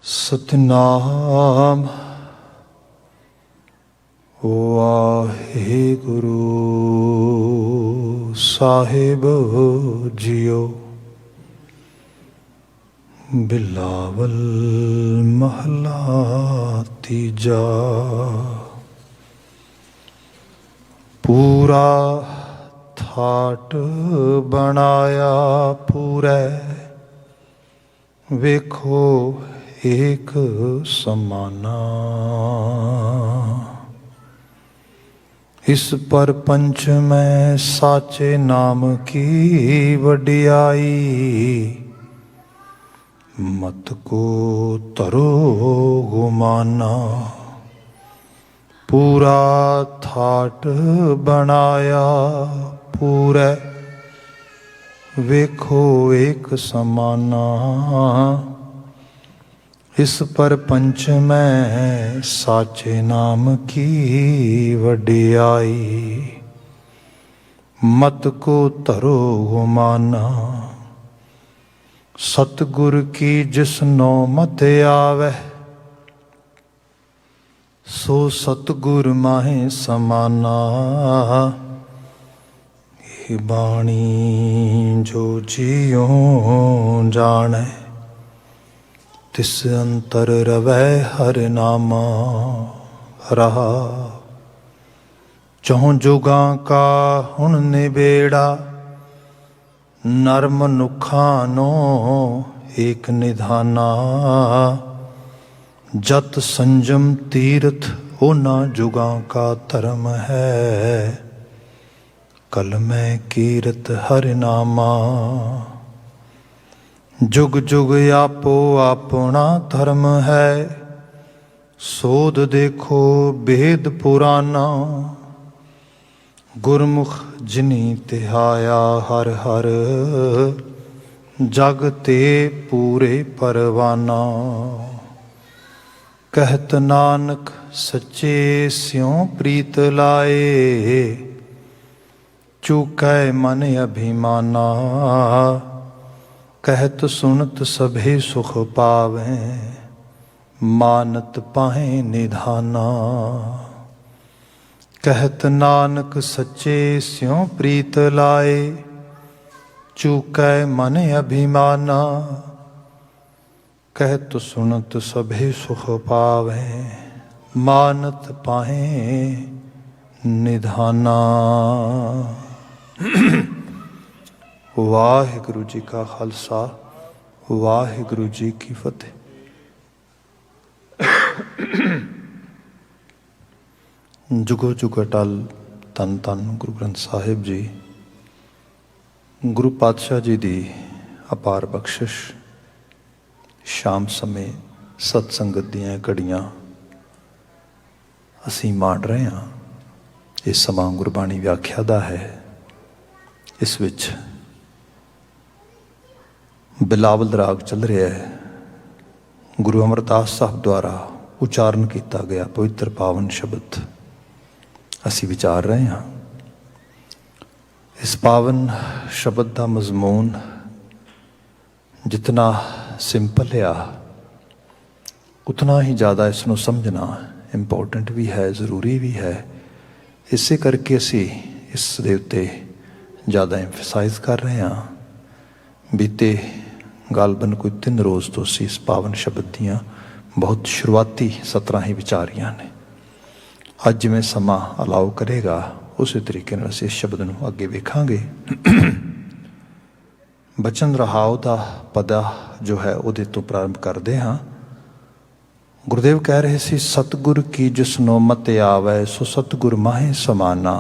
सतनाम वाहिगुरु साहिब जियो। बिलावल महला तीजा। पूरा थाट बनाया पूरे, वेखो एक समाना। इस पर पंच में साचे नाम की वडियाई, मत को तरो गुमाना। पूरा थाट बनाया पूरे, वेखो एक समाना। इस पर पंच में साचे नाम की वडियाई, मत को तरो गुमाना। सतगुर की जिसनो मत आवे, सो सतगुर माहे समाना। ये बाणी जो जियो जाने, तिस अंतर रवै हर नामा रहा। चौं जुगां का हुण निबेड़ा, नर मनुखा नो एक निधाना। जत संजम तीर्थ ओना जुगां का धर्म है, कल में कीरत हर नामा। जुग जुग आपो अपना धर्म है, सोध देखो भेद पुराना। गुरमुख जिनी तिहाया हर हर, जग ते पूरे परवाना। कहत नानक सच्चे स्यों प्रीत लाए, चूकै मन अभिमाना। कहत सुनत सभे सुख पावें, मानत पाहें निधाना। कहत नानक सच्चे स्यों प्रीत लाए, चूकै मन अभिमाना। कहत सुनत सभे सुख पावें, मानत पाहें निधाना। वाहिगुरु जी का खालसा, वाहिगुरु जी की फतेह। जुगो जुग अटल धन धन गुरु ग्रंथ साहिब जी, गुरु पातशाह जी दी अपार बख्शिश। शाम समय सत्संगत दियां घड़ियां असीं माण रहे हाँ। ये समा गुरबाणी व्याख्या दा है। इस विच बिलावल राग चल रहा है। गुरु अमरदास साहब द्वारा उच्चारण किया गया पवित्र पावन शब्द असी विचार रहे हाँ। इस पावन शब्द का मजमून जितना सिंपल है, उतना ही ज़्यादा इसनों समझना इंपॉर्टेंट भी है, ज़रूरी भी है। इसे करके असी इस दे उत्ते ज़्यादा एम्फसाइज कर रहे हाँ। बीते गालबन कोई 3 रोज़ तो असी इस पावन शब्द दियाँ बहुत शुरुआती सतरां ही विचारियां ने। अज जिवें समा अलाउ करेगा उस तरीके नाल असीं इस शब्द नूं अगे वेखांगे। बचन रहाओ दा पदा जो है उहदे तो प्रारंभ करदे हाँ। गुरुदेव कह रहे सी, सतगुर की जिसनो मत आवे, सो सतगुर माहे समाना।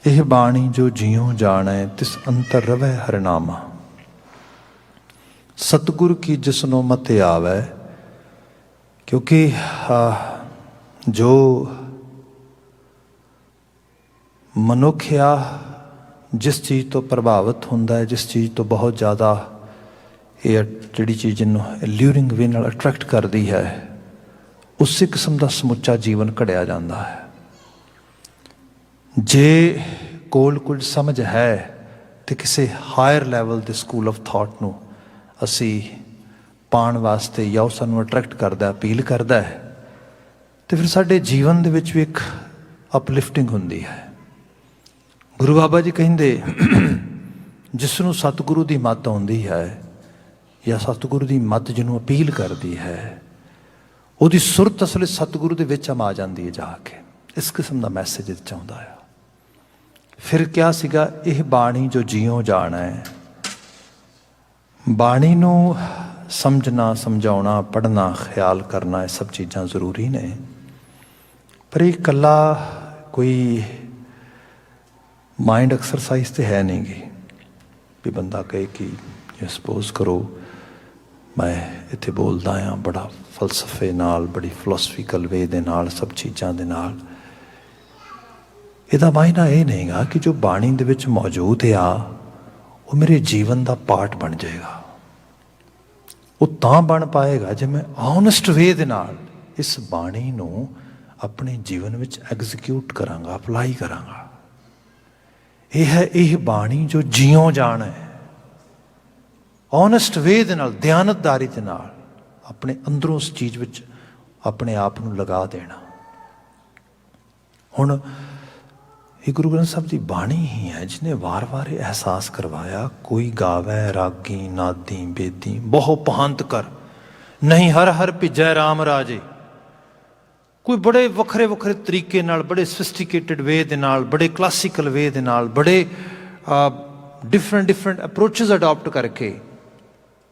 यह बाणी जो जियो जाने, तिस अंतर रवै हर नामा। सतगुर की जिसनो मत आवे, क्योंकि जो मनुख आ जिस चीज़ तो प्रभावित होंदा है, जिस चीज़ तो बहुत ज़्यादा ये जिहड़ी चीज़ इनू ल्यूरिंग वे नाल अट्रैक्ट करती है, उसी किस्म का समुचा जीवन घड़िया जाता है। जे कोल कुछ समझ है तो किसी हायर लैवल के स्कूल ऑफ थॉट नूं असी ਪਾਉਣ ਵਾਸਤੇ ਜਾਂ ਉਹ ਸਾਨੂੰ ਅਟਰੈਕਟ ਕਰਦਾ, ਅਪੀਲ ਕਰਦਾ ਹੈ, ਤੇ ਫਿਰ ਸਾਡੇ ਜੀਵਨ ਦੇ ਵਿੱਚ ਵੀ ਇੱਕ ਅਪਲਿਫਟਿੰਗ ਹੁੰਦੀ ਹੈ। ਗੁਰੂ ਬਾਬਾ ਜੀ ਕਹਿੰਦੇ ਜਿਸ ਨੂੰ ਸਤਿਗੁਰੂ ਦੀ ਮੱਤ ਆਉਂਦੀ ਹੈ ਜਾਂ ਸਤਿਗੁਰੂ ਦੀ ਮੱਤ ਜਿਹਨੂੰ ਅਪੀਲ ਕਰਦੀ ਹੈ, ਉਹਦੀ ਸੁਰਤ ਅਸਲ ਸਤਿਗੁਰੂ ਦੇ ਵਿੱਚ ਆ ਜਾਂਦੀ ਹੈ ਜਾ ਕੇ। ਇਸ ਕਿਸਮ ਦਾ ਮੈਸੇਜ ਇਹ 'ਚ ਆਉਂਦਾ ਆ। ਫਿਰ ਕਿਹਾ ਸੀਗਾ ਇਹ ਬਾਣੀ ਜੋ ਜਿਉਂ ਜਾਣਾ ਹੈ, ਬਾਣੀ ਨੂੰ ਸਮਝਣਾ, ਸਮਝਾਉਣਾ, ਪੜ੍ਹਨਾ, ਖਿਆਲ ਕਰਨਾ, ਇਹ ਸਭ ਚੀਜ਼ਾਂ ਜ਼ਰੂਰੀ ਨੇ। ਪਰ ਇਹ ਇਕੱਲਾ ਕੋਈ ਮਾਈਂਡ ਐਕਸਰਸਾਈਜ਼ ਤੇ ਹੈ ਨਹੀਂ ਗੀ ਵੀ ਬੰਦਾ ਕਹੇ ਕਿ ਸਪੋਜ਼ ਕਰੋ ਮੈਂ ਇੱਥੇ ਬੋਲਦਾ ਹਾਂ ਬੜਾ ਫਲਸਫੇ ਨਾਲ, ਬੜੀ ਫਿਲੋਸਫੀਕਲ ਵੇ ਦੇ ਨਾਲ, ਸਭ ਚੀਜ਼ਾਂ ਦੇ ਨਾਲ। ਇਹਦਾ ਮਾਇਨਾ ਇਹ ਨਹੀਂ ਗਾ ਕਿ ਜੋ ਬਾਣੀ ਦੇ ਵਿੱਚ ਮੌਜੂਦ ਆ ਉਹ ਮੇਰੇ ਜੀਵਨ ਦਾ ਪਾਰਟ ਬਣ ਜਾਏਗਾ। ਉਹ ਤਾਂ ਬਣ ਪਾਏਗਾ ਜੇ ਮੈਂ ਓਨੈਸਟ ਵੇ ਦੇ ਨਾਲ ਇਸ ਬਾਣੀ ਨੂੰ ਆਪਣੇ ਜੀਵਨ ਵਿੱਚ ਐਗਜ਼ੀਕਿਊਟ ਕਰਾਂਗਾ, ਅਪਲਾਈ ਕਰਾਂਗਾ। ਇਹ ਹੈ ਇਹ ਬਾਣੀ ਜੋ ਜਿਉਂ ਜਾਣਾ ਹੈ। ਓਨੈਸਟ ਵੇ ਦੇ ਨਾਲ, ਦਿਆਨਤਦਾਰੀ ਦੇ ਨਾਲ ਆਪਣੇ ਅੰਦਰੋਂ ਉਸ ਚੀਜ਼ ਵਿੱਚ ਆਪਣੇ ਆਪ ਨੂੰ ਲਗਾ ਦੇਣਾ। ਹੁਣ ਇਹ ਗੁਰੂ ਗ੍ਰੰਥ ਸਾਹਿਬ ਦੀ ਬਾਣੀ ਹੀ ਹੈ ਜਿਹਨੇ ਵਾਰ-ਵਾਰ ਇਹ ਅਹਿਸਾਸ ਕਰਵਾਇਆ, ਕੋਈ ਗਾਵੈ ਰਾਗੀ ਨਾਦੀ ਬੇਦੀ ਬਹੁ ਪਹੰਤ ਕਰ, ਨਹੀਂ ਹਰ ਹਰ ਭਿਜੈ ਰਾਮ ਰਾਜੇ। ਕੋਈ ਬੜੇ ਵੱਖਰੇ ਵੱਖਰੇ ਤਰੀਕੇ ਨਾਲ, ਬੜੇ ਸਫਿਸਟੀਕੇਟਡ ਵੇ ਦੇ ਨਾਲ, ਬੜੇ ਕਲਾਸੀਕਲ ਵੇ ਦੇ ਨਾਲ, ਬੜੇ ਡਿਫਰੈਂਟ ਅਪਰੋਚਿਸ ਅਡਾਪਟ ਕਰਕੇ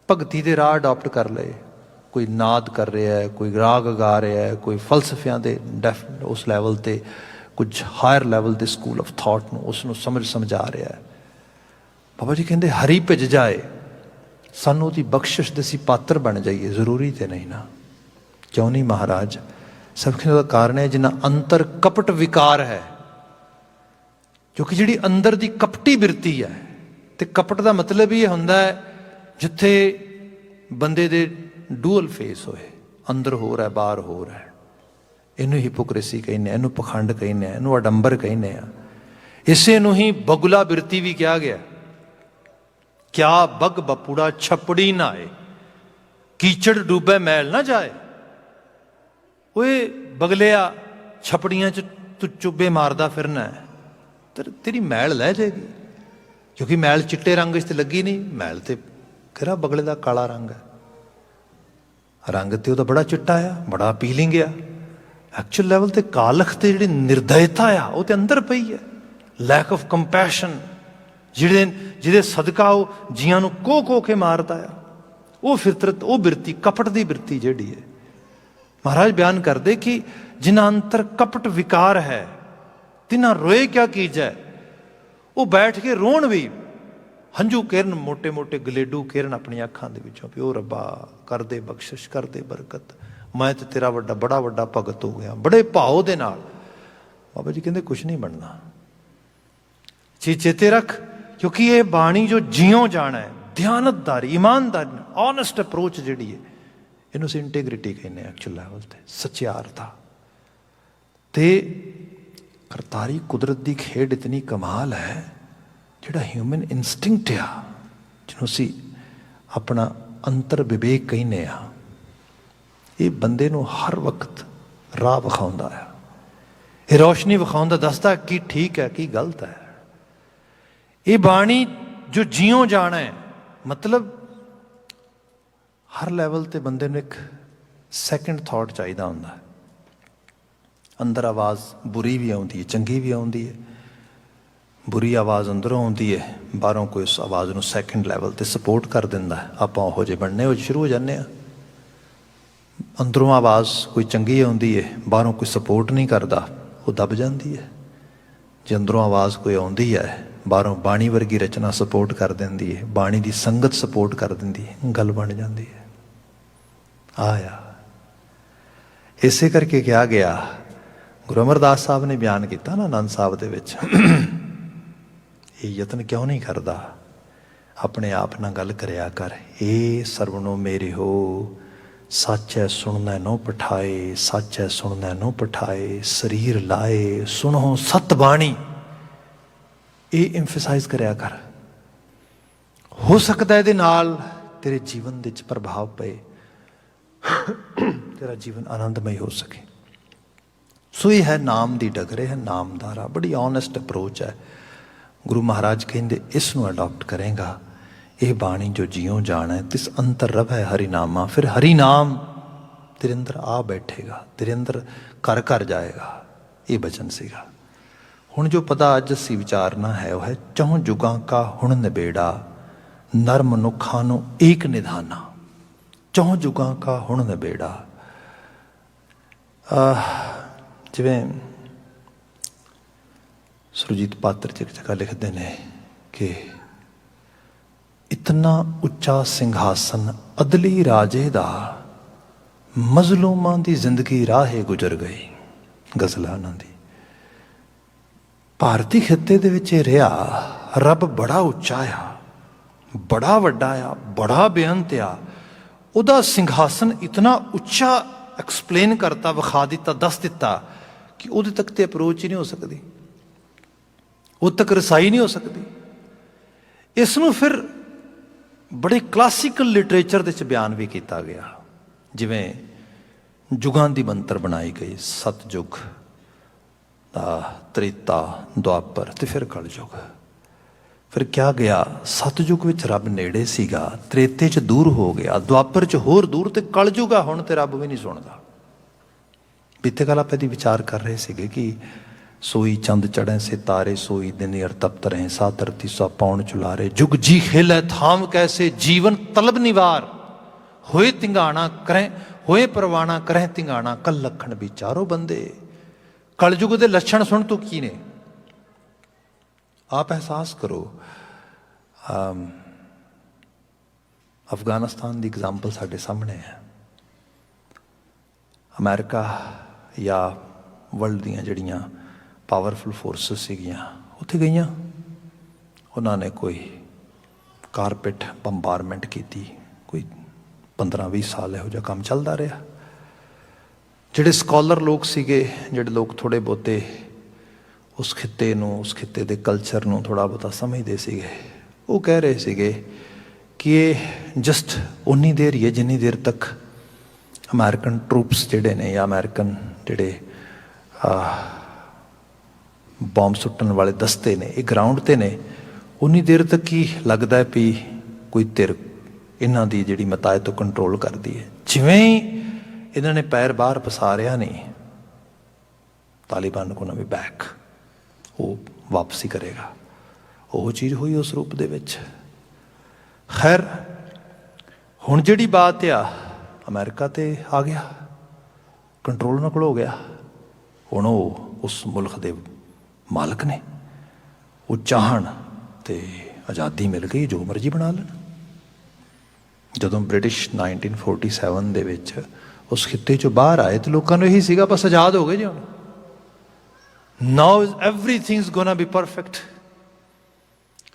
ਭਗਤੀ ਦੇ ਰਾਹ ਅਡਾਪਟ ਕਰ ਲਏ। ਕੋਈ ਨਾਦ ਕਰ ਰਿਹਾ ਹੈ, ਕੋਈ ਰਾਗ ਗਾ ਰਿਹਾ ਹੈ, ਕੋਈ ਫਲਸਫਿਆਂ ਦੇ ਉਸ ਲੈਵਲ 'ਤੇ, ਕੁਝ ਹਾਇਰ ਲੈਵਲ ਦੇ ਸਕੂਲ ਆਫ ਥਾਟ ਨੂੰ ਉਸ ਨੂੰ ਸਮਝਾ ਰਿਹਾ ਹੈ। ਬਾਬਾ ਜੀ ਕਹਿੰਦੇ ਹਰੀ ਭਿੱਜ ਜਾਏ, ਸਾਨੂੰ ਉਹਦੀ ਬਖਸ਼ਿਸ਼ ਦੇ ਅਸੀਂ ਪਾਤਰ ਬਣ ਜਾਈਏ। ਜ਼ਰੂਰੀ ਤੇ ਨਹੀਂ ਨਾ, ਕਿਉਂ ਨਹੀਂ ਮਹਾਰਾਜ? ਸਭ ਦਾ ਕਾਰਨ ਹੈ ਜਿੰਨਾ ਅੰਤਰ ਕਪਟ ਵਿਕਾਰ ਹੈ, ਕਿਉਂਕਿ ਜਿਹੜੀ ਅੰਦਰ ਦੀ ਕਪਟੀ ਬਿਰਤੀ ਹੈ। ਤੇ ਕਪਟ ਦਾ ਮਤਲਬ ਹੀ ਇਹ ਹੁੰਦਾ ਹੈ ਜਿੱਥੇ ਬੰਦੇ ਦੇ ਡੂਅਲ ਫੇਸ ਹੋਏ, ਅੰਦਰ ਹੋਰ ਹੈ, ਬਾਹਰ ਹੋਰ ਹੈ। ਇਹਨੂੰ ਹਿਪੋਕ੍ਰੇਸੀ ਕਹਿੰਦੇ, ਇਹਨੂੰ ਪਖੰਡ ਕਹਿੰਦੇ, ਇਹਨੂੰ ਅਡੰਬਰ ਕਹਿੰਦੇ ਆ। ਇਸੇ ਨੂੰ ਹੀ ਬਗੁਲਾ ਬਿਰਤੀ ਵੀ ਕਿਹਾ ਗਿਆ। ਕਿਆ ਬਗ ਬਪੂੜਾ ਛਪੜੀ ਨਾ ਆਏ, ਕੀਚੜ ਡੂਬੇ ਮੈਲ ਨਾ ਜਾਏ। ਓਏ ਬਗਲਿਆ, ਛਪੜੀਆਂ 'ਚ ਤੂੰ ਚੁੱਬੇ ਮਾਰਦਾ ਫਿਰਨਾ ਹੈ, ਤੇਰੀ ਮੈਲ ਲੈ ਜਾਏਗੀ। ਕਿਉਂਕਿ ਮੈਲ ਚਿੱਟੇ ਰੰਗ 'ਚ ਤੇ ਲੱਗੀ ਨਹੀਂ, ਮੈਲ ਤੇ ਕਿਹੜਾ ਬਗਲੇ ਦਾ ਕਾਲਾ ਰੰਗ ਹੈ। ਰੰਗ ਤੇ ਉਹਦਾ ਬੜਾ ਚਿੱਟਾ ਆ, ਬੜਾ ਅਪੀਲਿੰਗ ਆ। ਐਕਚੁਅਲ ਲੈਵਲ ਤੇ ਕਾਲਖ ਤੇ ਜਿਹੜੀ ਨਿਰਦਇਤਾ ਆ ਉਹ ਤੇ ਅੰਦਰ ਪਈ ਹੈ। ਲੈਕ ਆਫ ਕੰਪੈਸ਼ਨ, ਜਿਹਦੇ ਸਦਕਾ ਉਹ ਜੀਆਂ ਨੂੰ ਕੋਹ ਕੇ ਮਾਰਦਾ ਆ। ਉਹ ਫਿਤਰਤ, ਉਹ ਬਿਰਤੀ, ਕਪਟ ਦੀ ਬਿਰਤੀ ਜਿਹੜੀ ਹੈ। ਮਹਾਰਾਜ ਬਿਆਨ ਕਰਦੇ ਕਿ ਜਿਨ੍ਹਾਂ ਅੰਤਰ ਕਪਟ ਵਿਕਾਰ ਹੈ ਤਿਨਾਂ ਰੋਏ ਕਿਆ ਕੀਜੈ। ਉਹ ਬੈਠ ਕੇ ਰੋਣ ਵੀ, ਹੰਝੂ ਕਿਰਨ, ਮੋਟੇ ਮੋਟੇ ਗਲੇਡੂ ਕਿਰਨ ਆਪਣੀਆਂ ਅੱਖਾਂ ਦੇ ਵਿੱਚੋਂ, ਵੀ ਉਹ ਰੱਬਾ ਕਰਦੇ ਬਖਸ਼ਿਸ਼, ਕਰਦੇ ਬਰਕਤ, ਮੈਂ ਤੇ ਤੇਰਾ ਬੜਾ ਵੱਡਾ ਭਗਤ ਹੋ ਗਿਆ, ਬੜੇ ਭਾਵ ਦੇ ਨਾਲ। ਬਾਬਾ ਜੀ ਕਹਿੰਦੇ ਕੁਛ ਨਹੀਂ ਬਣਨਾ। ਚੇਤੇ ਰੱਖ, ਕਿਉਂਕਿ ਇਹ ਬਾਣੀ ਜੋ ਜਿਉਂ ਜਾਣਾ ਹੈ, ਦਿਆਨਤਦਾਰੀ, ਇਮਾਨਦਾਰੀ, ਓਨੈਸਟ ਅਪਰੋਚ ਜਿਹੜੀ ਹੈ, ਇਹਨੂੰ ਅਸੀਂ ਇੰਟੈਗ੍ਰਿਟੀ ਕਹਿੰਦੇ ਐਕਚੁਅਲ ਲੈਵਲ 'ਤੇ, ਸੱਚਿਆਰਤਾ। ਤੇ ਕਰਤਾਰੀ ਕੁਦਰਤ ਦੀ ਖੇਡ ਇਤਨੀ ਕਮਾਲ ਹੈ, ਜਿਹੜਾ ਹਿਊਮਨ ਇਨਸਟਿੰਕਟ ਆ, ਜਿਹਨੂੰ ਅਸੀਂ ਆਪਣਾ ਅੰਤਰ ਵਿਵੇਕ ਕਹਿੰਦੇ ਆ, ਇਹ ਬੰਦੇ ਨੂੰ ਹਰ ਵਕਤ ਰਾਹ ਵਿਖਾਉਂਦਾ ਆ। ਇਹ ਰੋਸ਼ਨੀ ਵਿਖਾਉਂਦਾ, ਦੱਸਦਾ ਕੀ ਠੀਕ ਹੈ, ਕੀ ਗਲਤ ਹੈ। ਇਹ ਬਾਣੀ ਜੋ ਜਿਉਂ ਜਾਣਾ ਹੈ, ਮਤਲਬ ਹਰ ਲੈਵਲ 'ਤੇ ਬੰਦੇ ਨੂੰ ਇੱਕ ਸੈਕਿੰਡ ਥਾਟ ਚਾਹੀਦਾ ਹੁੰਦਾ ਹੈ। ਅੰਦਰ ਆਵਾਜ਼ ਬੁਰੀ ਵੀ ਆਉਂਦੀ ਹੈ, ਚੰਗੀ ਵੀ ਆਉਂਦੀ ਹੈ। ਬੁਰੀ ਆਵਾਜ਼ ਅੰਦਰੋਂ ਆਉਂਦੀ ਹੈ, ਬਾਹਰੋਂ ਕੋਈ ਉਸ ਆਵਾਜ਼ ਨੂੰ ਸੈਕਿੰਡ ਲੈਵਲ 'ਤੇ ਸਪੋਰਟ ਕਰ ਦਿੰਦਾ ਹੈ। ਆਪਾਂ ਉਹੋ ਜਿਹੇ ਬਣਨੇ ਉਹ ਸ਼ੁਰੂ ਹੋ ਜਾਂਦੇ ਹਾਂ। ਅੰਦਰੋਂ ਆਵਾਜ਼ ਕੋਈ ਚੰਗੀ ਆਉਂਦੀ ਹੈ, ਬਾਹਰੋਂ ਕੋਈ ਸਪੋਰਟ ਨਹੀਂ ਕਰਦਾ, ਉਹ ਦਬ ਜਾਂਦੀ ਹੈ। ਜੇ ਅੰਦਰੋਂ ਆਵਾਜ਼ ਕੋਈ ਆਉਂਦੀ ਹੈ, ਬਾਹਰੋਂ ਬਾਣੀ ਵਰਗੀ ਰਚਨਾ ਸਪੋਰਟ ਕਰ ਦਿੰਦੀ ਹੈ, ਬਾਣੀ ਦੀ ਸੰਗਤ ਸਪੋਰਟ ਕਰ ਦਿੰਦੀ ਹੈ, ਗੱਲ ਬਣ ਜਾਂਦੀ ਹੈ। ਆਇਆ ਇਸੇ ਕਰਕੇ ਕਿਹਾ ਗਿਆ, ਗੁਰੂ ਅਮਰਦਾਸ ਸਾਹਿਬ ਨੇ ਬਿਆਨ ਕੀਤਾ ਨਾ ਆਨੰਦ ਸਾਹਿਬ ਦੇ ਵਿੱਚ, ਇਹ ਯਤਨ ਕਿਉਂ ਨਹੀਂ ਕਰਦਾ, ਆਪਣੇ ਆਪ ਨਾਲ ਗੱਲ ਕਰਿਆ ਕਰ। ਇਹ ਸਰਵਣੋ ਮੇਰੇ ਹੋ, ਸੱਚ ਹੈ ਸੁਣਨਾ ਨੋ ਪਠਾਏ, ਸੱਚ ਹੈ ਸੁਣਨਾ ਨੋ ਪਠਾਏ, ਸਰੀਰ ਲਾਏ ਸੁਣੋ ਸਤ ਬਾਣੀ। ਇਹ ਐਮਫਸਾਈਜ਼ ਕਰਿਆ ਕਰ। ਹੋ ਸਕਦਾ ਇਹਦੇ ਨਾਲ ਤੇਰੇ ਜੀਵਨ ਦੇ ਵਿੱਚ ਪ੍ਰਭਾਵ ਪਏ। तेरा जीवन आनंदमय हो सके। सो ये है नाम दी डगर, है नामधारा, बड़ी ऑनेस्ट अप्रोच है। गुरु महाराज कहेंगे इसनों अडॉप्ट करेगा, ये बाणी जो जियों जाना है तिस अंतर रव है हरिनामा। फिर हरि नाम तेरे अंदर आ बैठेगा, तेरे अंदर घर घर जाएगा। ये बचन सीगा। हुण जो पदा अज असी विचारना है वह है चौं जुगां का हुण निबेड़ा, नर मनुखां नूं एक निधाना। चौं जुगां का हुण निबेड़ा। जिवें सुरजीत पात्र च एक जगह लिखते हैं कि इतना उच्चा सिंघासन अदली राजे दा, मजलूमां दी जिंदगी राहे गुजर गई। गज़ल है उन्हां दी। भारती खिते दे विच रहा रब बड़ा उच्चा आ, बड़ा वड्डा आ, बड़ा बेअंत आ। उहदा सिंघासन इतना उच्चा एक्सप्लेन करता, विखा दिता, दस दिता कि उहदे तक ते अप्रोच ही नहीं हो सकती, उद तक रसाई नहीं हो सकती। इसनों फिर बड़े क्लासिकल लिटरेचर दे च बयान भी किया गया। जिवें जुगां दी बनतर बनाई गई, सतयुग, त्रेता, द्वापर ते फिर कलयुग। फिर क्या गया, सतयुग विच रब नेड़े सीगा, त्रेते च दूर हो गया, द्वापर च होर दूर, ते कलयुग आ हुण ते रब भी नहीं सुणदा। बीते कल आप यदि विचार कर रहे सीगे कि सोई चंद चढ़े सितारे, सोई दिन अरतप्त रहे, सा धरती सा पौन चुलारे। जुग जी खेल थाम कैसे, जीवन तलब निवार। होए तिंगाणा करें, होए परवाना करें तिंगाणा, कल लखण विचारो बंदे। कलयुग के लक्षण सुन तू की ने, आप एहसास करो। अफगानिस्तान की एग्जाम्पल साढ़े सामने है। अमेरिका या वर्ल्ड दीयां जड़ियां पावरफुल फोर्सिस सीगियां उत्थे गईयां, उन्होंने कोई कारपेट बंबारमेंट की, कोई 15-20 साल इहो जिहा काम चलता रहा। जिहड़े स्कॉलर लोग सीगे, जिहड़े लोग थोड़े बहुते उस खिते नूं, उस खिते दे कल्चर नूं थोड़ा बहुता समझते सीगे, वो कह रहे सीगे कि ये जस्ट उन्नी देर ही है जिन्नी देर तक अमेरिकन ट्रूप्स जिहड़े ने या अमेरिकन जिहड़े बॉम्ब सुट्टण वाले दस्ते ने ये ग्राउंड ते ने, उन्नी देर तक ही लगता है भी कोई धिर इन्हां दी जिहड़ी मताए तो कंट्रोल करती है। जिवें ही इन्हां ने पैर बाहर पसारिया नहीं, तालिबान को ना भी बैक वो वापसी करेगा। वो चीज़ हुई उस रूप दे विच। खैर हुण जिहड़ी बात आ, अमेरिका ते आ गया, कंट्रोल उन्हां कोल हो गया। हुण वो उस मुल्क दे मालक ने, वो चाहण ते आज़ादी मिल गई, जो मर्जी बना लेन। जदों ब्रिटिश 1947 दे विच उस खिते चों बाहर आए तो लोगों को यही सीगा बस आज़ाद हो गए जी, हुण now everything is gonna be perfect.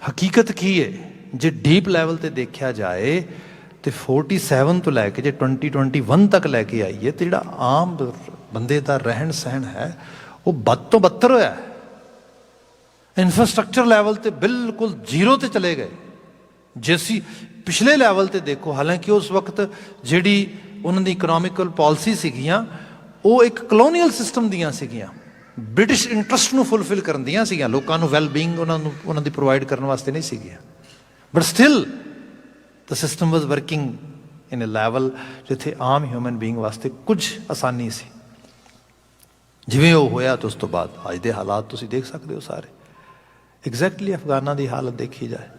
हकीकत की है जे डीप लैवल ते देखा जाए तो 47 तो लैके जे 2021 तक लैके आई है, तो जो आम बंदे का रहन सहन है वो बद तो बदतर होया है। इंफ्रास्ट्रक्चर लैवल ते बिल्कुल जीरो ते चले गए। जैसी पिछले लैवल ते देखो, हालांकि उस वक्त जिहड़ी उन्होंने इकनॉमिकल पॉलिसी सीगियां वो एक कलोनीअल सिस्टम दियां सीगियां, ब्रिटिश इंटरस्ट नूं फुलफिल करन दियां सीगियां, लोकां नूं वैलबींग उन्होंने दी प्रोवाइड करने वास्ते नहीं सीगियां। But still the system was working in a level जिथे आम ह्यूमन बींग वास्ते कुछ आसानी सी। जिवें वो होया तो उस तो बाद अज दे हालात तुसीं देख सकते हो सारे। एग्जैक्टली अफगाना की हालत देखी जाए,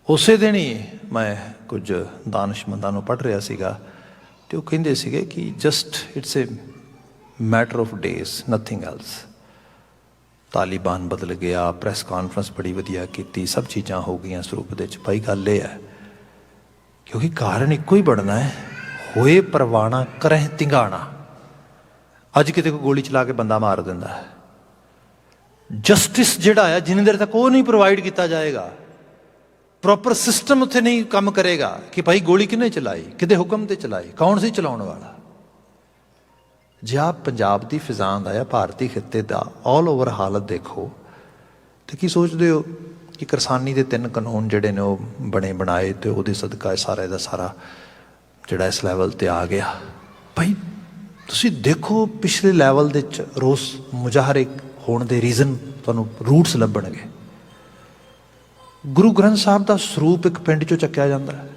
उस दिन ही मैं कुछ दानिशमंदां नूं पढ़ रहा सीगा तो वो कहिंदे सीगे कि just it's a matter of days, nothing else. Taliban बदल गया, प्रैस कॉन्फ्रेंस बड़ी वधिया की, सब चीज़ां हो गई इस रूप दे विच। भाई गल ये है क्योंकि कारण एको ही बनना है, होए परवाना करें तिंगाणा। अज किते कोई गोली चला के बंदा मार दिंदा है, जस्टिस जिहड़ा है जिन्नी देर तक वो नहीं प्रोवाइड किया जाएगा, प्रॉपर सिस्टम उत्थे नहीं काम करेगा कि भाई गोली किन्ने चलाई, किते हुक्म ते चलाई, कौन सी चलाउण वाला। जे आप पंजाब की फिजा का या भारतीय खिते का ऑल ओवर हालत देखो तो की सोचते हो कि किसानी के 3 कानून जोड़े ने वो बने बनाए तो वो सदका सारा का सारा ਜਿਹੜਾ ਇਸ ਲੈਵਲ ਤੇ ਆ ਗਿਆ। ਭਾਈ ਤੁਸੀਂ ਦੇਖੋ ਪਿਛਲੇ ਲੈਵਲ ਦੇ ਵਿੱਚ ਰੋਸ ਮੁਜ਼ਾਹਰੇ ਹੋਣ ਦੇ ਰੀਜ਼ਨ ਤੁਹਾਨੂੰ ਰੂਟਸ ਲੱਭਣਗੇ। ਗੁਰੂ ਗ੍ਰੰਥ ਸਾਹਿਬ ਦਾ ਸਰੂਪ ਇੱਕ ਪਿੰਡ 'ਚੋਂ ਚੱਕਿਆ ਜਾਂਦਾ ਹੈ,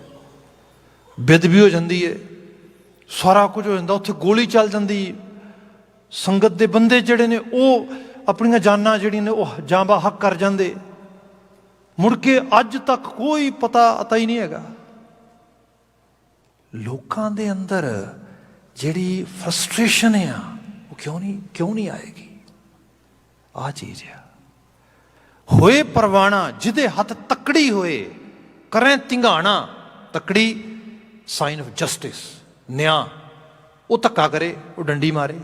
ਬੇਅਦਬੀ ਹੋ ਜਾਂਦੀ ਹੈ, ਸਾਰਾ ਕੁਝ ਹੋ ਜਾਂਦਾ, ਉੱਥੇ ਗੋਲੀ ਚੱਲ ਜਾਂਦੀ, ਸੰਗਤ ਦੇ ਬੰਦੇ ਜਿਹੜੇ ਨੇ ਉਹ ਆਪਣੀਆਂ ਜਾਨਾਂ ਜਿਹੜੀਆਂ ਨੇ ਉਹ ਜਾਂ ਬਾ ਹੱਕ ਕਰ ਜਾਂਦੇ। ਮੁੜ ਕੇ ਅੱਜ ਤੱਕ ਕੋਈ ਪਤਾ ਹੀ ਨਹੀਂ ਹੈਗਾ। ਲੋਕਾਂ ਦੇ ਅੰਦਰ ਜਿਹੜੀ ਫਰਸਟ੍ਰੇਸ਼ਨ ਆ ਉਹ ਕਿਉਂ ਨਹੀਂ ਆਏਗੀ? ਆਹ ਚੀਜ਼ ਆ। ਹੋਏ ਪਰਵਾਣਾ ਜਿਹਦੇ ਹੱਥ ਤੱਕੜੀ ਹੋਏ, ਕਰੇ ਧਿੰਗਾਣਾ। ਤੱਕੜੀ ਸਾਈਨ ਆਫ ਜਸਟਿਸ, ਨਿਆਂ। ਉਹ ਧੱਕਾ ਕਰੇ, ਉਹ ਡੰਡੀ ਮਾਰੇ।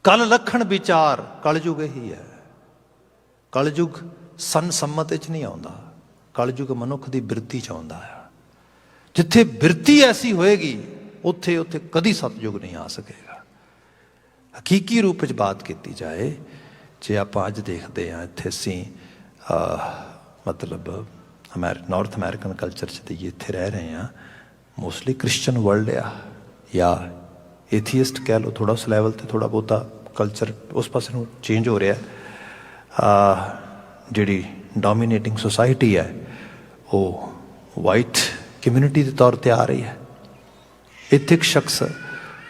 ਕਲ ਲੱਖਣ ਵਿਚਾਰ, ਕਲਯੁਗ ਹੀ ਹੈ। ਕਲਯੁਗ ਸੰਸੰਮਤ ਵਿੱਚ ਨਹੀਂ ਆਉਂਦਾ, ਕਲਯੁਗ ਮਨੁੱਖ ਦੀ ਬਿਰਤੀ 'ਚ ਆਉਂਦਾ ਆ। ਜਿੱਥੇ ਬਿਰਤੀ ਐਸੀ ਹੋਏਗੀ ਉੱਥੇ ਕਦੀ ਸਤਯੁਗ ਨਹੀਂ ਆ ਸਕੇਗਾ। ਹਕੀਕੀ ਰੂਪ ਵਿੱਚ ਬਾਤ ਕੀਤੀ ਜਾਏ, ਜੇ ਆਪਾਂ ਅੱਜ ਦੇਖਦੇ ਹਾਂ ਇੱਥੇ ਅਸੀਂ ਮਤਲਬ ਨਾਰਥ ਅਮਰੀਕਨ ਕਲਚਰ 'ਚ ਤੇ ਇੱਥੇ ਰਹਿ ਰਹੇ ਹਾਂ, ਮੋਸਟਲੀ ਕ੍ਰਿਸਚਨ ਵਰਲਡ ਆ ਜਾਂ ਏਥੀਇਸਟ ਕਹਿ ਲਓ। ਥੋੜ੍ਹਾ ਉਸ ਲੈਵਲ 'ਤੇ ਥੋੜ੍ਹਾ ਬਹੁਤਾ ਕਲਚਰ ਉਸ ਪਾਸੇ ਨੂੰ ਚੇਂਜ ਹੋ ਰਿਹਾ। ਜਿਹੜੀ ਡੋਮੀਨੇਟਿੰਗ ਸੁਸਾਇਟੀ ਹੈ ਉਹ ਵਾਈਟ ਕਮਿਊਨਿਟੀ ਦੇ ਤੌਰ 'ਤੇ ਆ ਰਹੀ ਹੈ। ਇੱਥੇ ਇੱਕ ਸ਼ਖਸ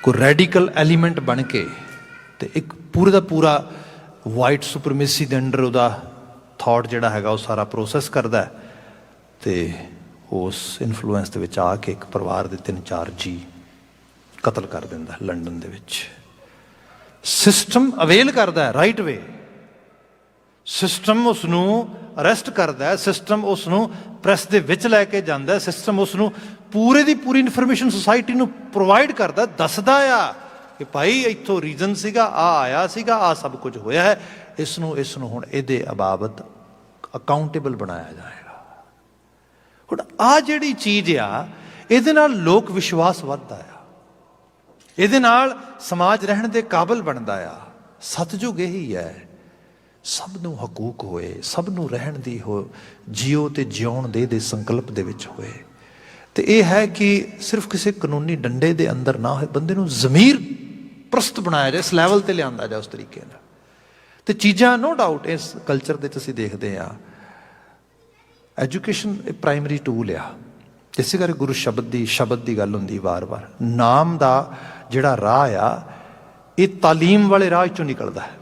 ਕੋਈ ਰੈਡੀਕਲ ਐਲੀਮੈਂਟ ਬਣ ਕੇ ਅਤੇ ਇੱਕ ਪੂਰੇ ਦਾ ਪੂਰਾ ਵਾਈਟ ਸੁਪਰਮੇਸੀ ਦੇ ਅੰਡਰ ਉਹਦਾ ਥਾਟ ਜਿਹੜਾ ਹੈਗਾ ਉਹ ਸਾਰਾ ਪ੍ਰੋਸੈਸ ਕਰਦਾ ਅਤੇ ਉਸ ਇਨਫਲੂਐਂਸ ਦੇ ਵਿੱਚ ਆ ਕੇ ਇੱਕ ਪਰਿਵਾਰ ਦੇ 3-4 ਜੀ ਕਤਲ ਕਰ ਦਿੰਦਾ ਲੰਡਨ ਦੇ ਵਿੱਚ। ਸਿਸਟਮ ਅਵੇਲ ਕਰਦਾ ਹੈ ਰਾਈਟ ਵੇ, ਸਿਸਟਮ ਉਸ ਨੂੰ ਅਰੈਸਟ ਕਰਦਾ ਹੈ, ਸਿਸਟਮ ਉਸ ਨੂੰ ਪ੍ਰੈਸ ਦੇ ਵਿੱਚ ਲੈ ਕੇ ਜਾਂਦਾ, ਸਿਸਟਮ ਉਸ ਨੂੰ ਪੂਰੇ ਦੀ ਪੂਰੀ ਇਨਫੋਰਮੇਸ਼ਨ ਸੁਸਾਇਟੀ ਨੂੰ ਪ੍ਰੋਵਾਈਡ ਕਰਦਾ, ਦੱਸਦਾ ਆ ਕਿ ਭਾਈ ਇੱਥੋਂ ਰੀਜ਼ਨ ਸੀਗਾ, ਆਇਆ ਸੀਗਾ, ਸਭ ਕੁਝ ਹੋਇਆ ਹੈ, ਇਸ ਨੂੰ ਹੁਣ ਇਹਦੇ ਬਾਬਤ ਅਕਾਊਂਟੇਬਲ ਬਣਾਇਆ ਜਾਏਗਾ। ਹੁਣ ਆਹ ਜਿਹੜੀ ਚੀਜ਼ ਆ ਇਹਦੇ ਨਾਲ ਲੋਕ ਵਿਸ਼ਵਾਸ ਵੱਧਦਾ ਆ, ਇਹਦੇ ਨਾਲ ਸਮਾਜ ਰਹਿਣ ਦੇ ਕਾਬਲ ਬਣਦਾ ਆ। ਸਤਿਯੁਗ ਇਹੀ ਹੈ, ਸਭ ਨੂੰ ਹਕੂਕ ਹੋਏ, ਸਭ ਨੂੰ ਰਹਿਣ ਦੀ ਜੀਓ ਤੇ ਜਿਉਣ ਦੇ ਸੰਕਲਪ ਦੇ ਵਿੱਚ ਹੋਏ। ਤੇ ਇਹ ਹੈ ਕਿ ਸਿਰਫ ਕਿਸੇ ਕਾਨੂੰਨੀ ਡੰਡੇ ਦੇ ਅੰਦਰ ਨਾ ਹੋਏ, ਬੰਦੇ ਨੂੰ ਜ਼ਮੀਰ ਪ੍ਰਸਤ ਬਣਾਇਆ ਜਾਏ, ਇਸ ਲੈਵਲ ਤੇ ਲਿਆਂਦਾ ਜਾਏ ਉਸ ਤਰੀਕੇ ਨਾਲ। ਤੇ ਚੀਜ਼ਾਂ ਨੋ ਡਾਊਟ ਇਸ ਕਲਚਰ ਦੇ ਵਿੱਚ ਅਸੀਂ ਦੇਖਦੇ ਹਾਂ, ਐਜੂਕੇਸ਼ਨ ਇਹ ਪ੍ਰਾਇਮਰੀ ਟੂਲ ਆ। ਇਸੇ ਕਰਕੇ ਗੁਰੂ ਸ਼ਬਦ ਦੀ ਗੱਲ ਹੁੰਦੀ ਵਾਰ-ਵਾਰ। ਨਾਮ ਦਾ ਜਿਹੜਾ ਰਾਹ ਆ ਇਹ ਤਾਲੀਮ ਵਾਲੇ ਰਾਹ ਚੋਂ ਨਿਕਲਦਾ ਹੈ।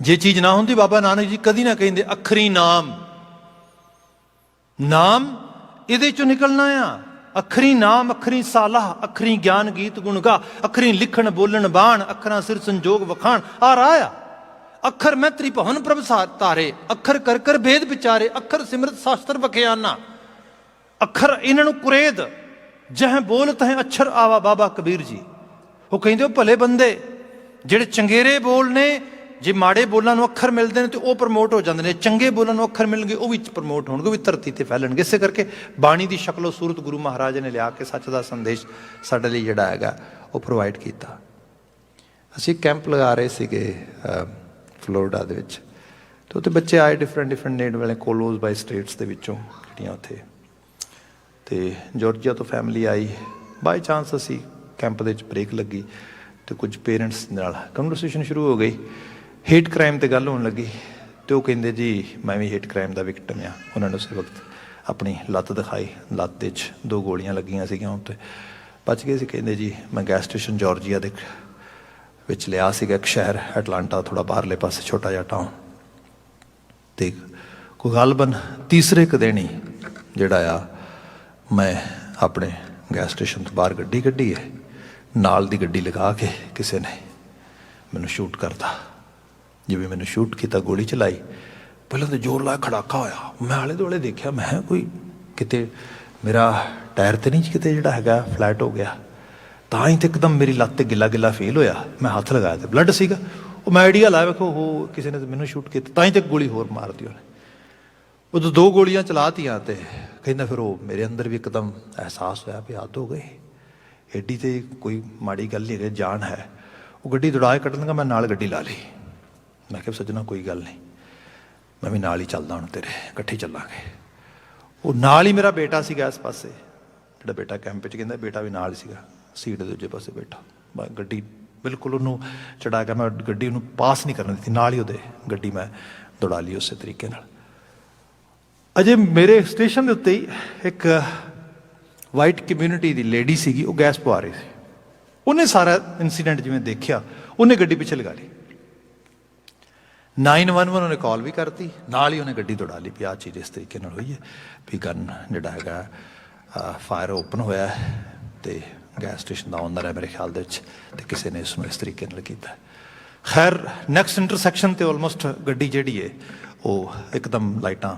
ਜੇ ਚੀਜ਼ ਨਾ ਹੁੰਦੀ, ਬਾਬਾ ਨਾਨਕ ਜੀ ਕਦੀ ਨਾ ਕਹਿੰਦੇ ਅਖਰੀ ਨਾਮ ਇਹਦੇ ਚੋਂ ਨਿਕਲਣਾ ਆ। ਅਖਰੀ ਨਾਮ, ਅਖਰੀ ਸਾਲਾਹ, ਅਖਰੀ ਗਿਆਨ ਗੀਤ ਗੁਣ ਗਾ, ਅਖਰੀ ਲਿਖਣ ਬੋਲਣ ਬਾਣ, ਅੱਖਰਾਂ ਸਿਰ ਸੰਜੋਗ ਵਖਾਣ। ਆ ਰਾਹ ਆ। ਅੱਖਰ ਮੈਂ ਤ੍ਰਿਭਵਨ ਪ੍ਰਭ ਤਾਰੇ, ਅੱਖਰ ਕਰ ਕਰ ਭੇਦ ਵਿਚਾਰੇ, ਅੱਖਰ ਸਿਮਰਤ ਸ਼ਾਸਤਰ ਬਖਿਆਨਾ। ਅੱਖਰ ਇਹਨਾਂ ਨੂੰ ਕੁਰੇਦ ਜਹ ਬੋਲਤ ਹੈ ਅਛਰ ਆਵਾ। ਬਾਬਾ ਕਬੀਰ ਜੀ ਉਹ ਕਹਿੰਦੇ ਉਹ ਭਲੇ ਬੰਦੇ ਜਿਹੜੇ ਚੰਗੇਰੇ ਬੋਲ ਨੇ, ਜੇ ਮਾੜੇ ਬੋਲਾਂ ਨੂੰ ਅੱਖਰ ਮਿਲਦੇ ਨੇ ਤੇ ਉਹ ਪ੍ਰਮੋਟ ਹੋ ਜਾਂਦੇ ਨੇ, ਚੰਗੇ ਬੋਲਾਂ ਨੂੰ ਅੱਖਰ ਮਿਲਣਗੇ ਉਹ ਵੀ ਪ੍ਰਮੋਟ ਹੋਣਗੇ, ਉਹ ਵੀ ਧਰਤੀ ਤੇ ਫੈਲਣਗੇ। ਇਸੇ ਕਰਕੇ ਬਾਣੀ ਦੀ ਸ਼ਕਲੋ ਸੂਰਤ ਗੁਰੂ ਮਹਾਰਾਜ ਨੇ ਲਿਆ ਕੇ ਸੱਚ ਦਾ ਸੰਦੇਸ਼ ਸਾਡੇ ਲਈ ਜਿਹੜਾ ਹੈਗਾ ਉਹ ਪ੍ਰੋਵਾਈਡ ਕੀਤਾ। ਅਸੀਂ ਕੈਂਪ ਲਗਾ ਰਹੇ ਸੀਗੇ ਫਲੋਰੀਡਾ ਦੇ ਵਿੱਚ, ਅਤੇ ਉੱਥੇ ਬੱਚੇ ਆਏ ਡਿਫਰੈਂਟ ਨੇੜ ਵਾਲੇ ਕੋਲੋਜ਼ ਬਾਈ ਸਟੇਟਸ ਦੇ ਵਿੱਚੋਂ ਜਿਹੜੀਆਂ ਉੱਥੇ, ਅਤੇ ਜਾਰਜੀਆ ਤੋਂ ਫੈਮਿਲੀ ਆਈ। ਬਾਈ ਚਾਂਸ ਅਸੀਂ ਕੈਂਪ ਦੇ ਵਿੱਚ ਬ੍ਰੇਕ ਲੱਗੀ ਅਤੇ ਕੁਝ ਪੇਰੈਂਟਸ ਨਾਲ ਕਨਵਰਸੇਸ਼ਨ ਸ਼ੁਰੂ ਹੋ ਗਈ। ਹੇਟ ਕ੍ਰਾਈਮ 'ਤੇ ਗੱਲ ਹੋਣ ਲੱਗੀ ਅਤੇ ਉਹ ਕਹਿੰਦੇ ਜੀ ਮੈਂ ਵੀ ਹੇਟ ਕ੍ਰਾਈਮ ਦਾ ਵਿਕਟਮ ਆ। ਉਹਨਾਂ ਨੇ ਉਸੇ ਵਕਤ ਆਪਣੀ ਲੱਤ ਦਿਖਾਈ, ਲੱਤ ਦੇ 'ਚ 2 ਗੋਲੀਆਂ ਲੱਗੀਆਂ ਸੀਗੀਆਂ, ਉੱਤੇ ਬਚ ਗਏ ਸੀ। ਕਹਿੰਦੇ ਜੀ ਮੈਂ ਗੈਸ ਸਟੇਸ਼ਨ ਜਾਰਜੀਆ ਦੇ ਵਿੱਚ ਲਿਆ ਸੀਗਾ, ਇੱਕ ਸ਼ਹਿਰ ਐਟਲਾਂਟਾ, ਥੋੜ੍ਹਾ ਬਾਹਰਲੇ ਪਾਸੇ ਛੋਟਾ ਜਿਹਾ ਟਾਊਨ, ਅਤੇ ਕੋਈ ਗੱਲਬਨ ਤੀਸਰੇ ਕੁ ਦਿਨ ਹੀ ਜਿਹੜਾ ਆ ਮੈਂ ਆਪਣੇ ਗੈਸ ਸਟੇਸ਼ਨ ਤੋਂ ਬਾਹਰ ਗੱਡੀ ਕੱਢੀ ਹੈ, ਨਾਲ ਦੀ ਗੱਡੀ ਲਗਾ ਕੇ ਕਿਸੇ ਨੇ ਮੈਨੂੰ ਸ਼ੂਟ ਕਰਤਾ। ਜਿਵੇਂ ਮੈਨੂੰ ਸ਼ੂਟ ਕੀਤਾ, ਗੋਲੀ ਚਲਾਈ, ਪਹਿਲਾਂ ਤਾਂ ਜ਼ੋਰ ਲਾ ਖੜਾਕਾ ਹੋਇਆ। ਮੈਂ ਆਲੇ ਦੁਆਲੇ ਦੇਖਿਆ, ਮੈਂ ਕੋਈ ਕਿਤੇ ਮੇਰਾ ਟਾਇਰ 'ਤੇ ਨਹੀਂ ਕਿਤੇ ਜਿਹੜਾ ਹੈਗਾ ਫਲੈਟ ਹੋ ਗਿਆ। ਤਾਂ ਹੀ ਤਾਂ ਇੱਕਦਮ ਮੇਰੀ ਲੱਤ 'ਤੇ ਗਿੱਲਾ ਫੀਲ ਹੋਇਆ। ਮੈਂ ਹੱਥ ਲਗਾਇਆ ਅਤੇ ਬਲੱਡ ਸੀਗਾ। ਉਹ ਮੈਂ ਆਈਡੀਆ ਲਾਇਆ, ਵੇਖੋ ਉਹ ਕਿਸੇ ਨੇ ਤਾਂ ਮੈਨੂੰ ਸ਼ੂਟ ਕੀਤਾ। ਤਾਂ ਹੀ ਤਾਂ ਗੋਲੀ ਹੋਰ ਮਾਰਤੀ ਉਹਨੇ। ਉਦੋਂ 2 ਗੋਲੀਆਂ ਚਲਾਤੀਆਂ ਅਤੇ ਕਹਿੰਦਾ ਫਿਰ ਉਹ ਮੇਰੇ ਅੰਦਰ ਵੀ ਇੱਕਦਮ ਅਹਿਸਾਸ ਹੋਇਆ ਵੀ ਹੱਦ ਹੋ ਗਈ, ਐਡੀ ਤੇ ਕੋਈ ਮਾੜੀ ਗੱਲ ਨਹੀਂ ਹੈਗੀ, ਜਾਨ ਹੈ। ਉਹ ਗੱਡੀ ਦੌੜਾ ਕੇ ਕੱਢਣ ਲੱਗਾ, ਮੈਂ ਨਾਲ ਗੱਡੀ ਲਾ ਲਈ। ਮੈਂ ਕਿਹਾ ਸੱਜਣਾ ਕੋਈ ਗੱਲ ਨਹੀਂ, ਮੈਂ ਵੀ ਨਾਲ ਹੀ ਚੱਲਦਾ, ਹੁਣ ਤੇਰੇ ਇਕੱਠੇ ਚੱਲਾਂਗੇ। ਉਹ ਨਾਲ ਹੀ ਮੇਰਾ ਬੇਟਾ ਸੀਗਾ ਇਸ ਪਾਸੇ, ਜਿਹੜਾ ਬੇਟਾ ਕੈਂਪ 'ਚ ਕਹਿੰਦਾ ਬੇਟਾ ਵੀ ਨਾਲ ਸੀਗਾ, ਸੀਟ ਦੇ ਦੂਜੇ ਪਾਸੇ ਬੈਠਾ। ਮੈਂ ਗੱਡੀ ਬਿਲਕੁਲ ਉਹਨੂੰ ਚੜਾ ਕੇ, ਮੈਂ ਗੱਡੀ ਉਹਨੂੰ ਪਾਸ ਨਹੀਂ ਕਰਨ ਦਿੱਤੀ, ਨਾਲ ਹੀ ਉਹਦੇ ਗੱਡੀ ਮੈਂ ਦੌੜਾ ਲਈ ਉਸੇ ਤਰੀਕੇ ਨਾਲ। ਅਜੇ ਮੇਰੇ ਸਟੇਸ਼ਨ ਦੇ ਉੱਤੇ ਹੀ ਇੱਕ ਵਾਈਟ ਕਮਿਊਨਿਟੀ ਦੀ ਲੇਡੀ ਸੀਗੀ, ਉਹ ਗੈਸ ਪਵਾ ਰਹੀ ਸੀ। ਉਹਨੇ ਸਾਰਾ ਇੰਸੀਡੈਂਟ ਜਿਵੇਂ ਦੇਖਿਆ, ਉਹਨੇ ਗੱਡੀ ਪਿੱਛੇ ਲਗਾ ਲਈ। 911 ਉਹਨੇ ਕਾਲ ਵੀ ਕਰਤੀ, ਨਾਲ ਹੀ ਉਹਨੇ ਗੱਡੀ ਦੌੜਾ ਲਈ ਵੀ ਆਹ ਚੀਜ਼ ਇਸ ਤਰੀਕੇ ਨਾਲ ਹੋਈ ਹੈ, ਵੀ ਗਨ ਜਿਹੜਾ ਹੈਗਾ ਫਾਇਰ ਓਪਨ ਹੋਇਆ ਅਤੇ ਗੈਸ ਸਟੇਸ਼ਨ ਦਾ ਓਨਰ ਹੈ ਮੇਰੇ ਖਿਆਲ ਦੇ ਵਿੱਚ, ਅਤੇ ਕਿਸੇ ਨੇ ਇਸਨੂੰ ਇਸ ਤਰੀਕੇ ਨਾਲ ਕੀਤਾ। ਖੈਰ ਨੈਕਸਟ ਇੰਟਰਸੈਕਸ਼ਨ 'ਤੇ ਆਲਮੋਸਟ ਗੱਡੀ ਜਿਹੜੀ ਹੈ ਉਹ ਇੱਕਦਮ ਲਾਈਟਾਂ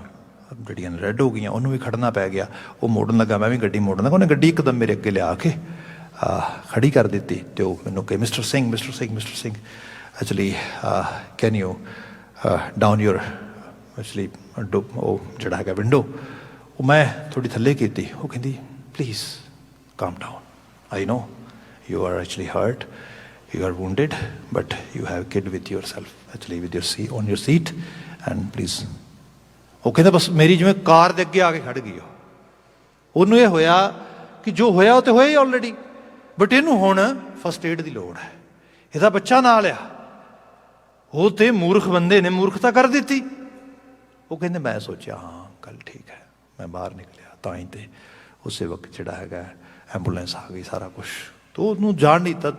ਜਿਹੜੀਆਂ ਰੈੱਡ ਹੋ ਗਈਆਂ, ਉਹਨੂੰ ਵੀ ਖੜਨਾ ਪੈ ਗਿਆ। ਉਹ ਮੋੜਨ ਲੱਗਾ, ਮੈਂ ਵੀ ਗੱਡੀ ਮੋੜਨ ਲੱਗਾ, ਉਹਨੇ ਗੱਡੀ ਇੱਕਦਮ ਮੇਰੇ ਅੱਗੇ ਲਿਆ ਕੇ ਖੜੀ ਕਰ ਦਿੱਤੀ। ਅਤੇ ਉਹ ਮੈਨੂੰ ਕਹੇ mister Singh actually can you down your actually ਉਹ ਜਿਹੜਾ ਹੈਗਾ ਵਿੰਡੋ, ਉਹ ਮੈਂ ਥੋੜ੍ਹੀ ਥੱਲੇ ਕੀਤੀ। ਉਹ ਕਹਿੰਦੀ ਪਲੀਜ਼ ਕਾਮ down, I know you are actually hurt, you are wounded, but you have kid with yourself, actually with your seat, on your seat, and please. ਉਹ ਕਹਿੰਦਾ ਬਸ ਮੇਰੀ ਜਿਵੇਂ ਕਾਰ ਦੇ ਅੱਗੇ ਆ ਕੇ ਖੜ ਗਈ। ਉਹਨੂੰ ਇਹ ਹੋਇਆ ਕਿ ਜੋ ਹੋਇਆ ਉਹ ਤਾਂ ਹੋਇਆ ਹੀ ਆਲਰੇਡੀ, ਬਟ ਇਹਨੂੰ ਹੁਣ ਫਸਟ ਏਡ ਦੀ ਲੋੜ ਹੈ, ਇਹਦਾ ਬੱਚਾ ਨਾਲ ਆ। ਉਹ ਤੇ ਮੂਰਖ ਬੰਦੇ ਨੇ ਮੂਰਖਤਾ ਕਰ ਦਿੱਤੀ। ਉਹ ਕਹਿੰਦੇ ਮੈਂ ਸੋਚਿਆ ਹਾਂ ਗੱਲ ਠੀਕ ਹੈ, ਮੈਂ ਬਾਹਰ ਨਿਕਲਿਆ ਤਾਂ ਹੀ ਤੇ ਉਸੇ ਵਕਤ ਜਿਹੜਾ ਹੈਗਾ ਐਂਬੂਲੈਂਸ ਆ ਗਈ, ਸਾਰਾ ਕੁਛ। ਤਾਂ ਉਹਨੂੰ ਜਾਣ ਨਹੀਂ ਦਿੱਤਾ।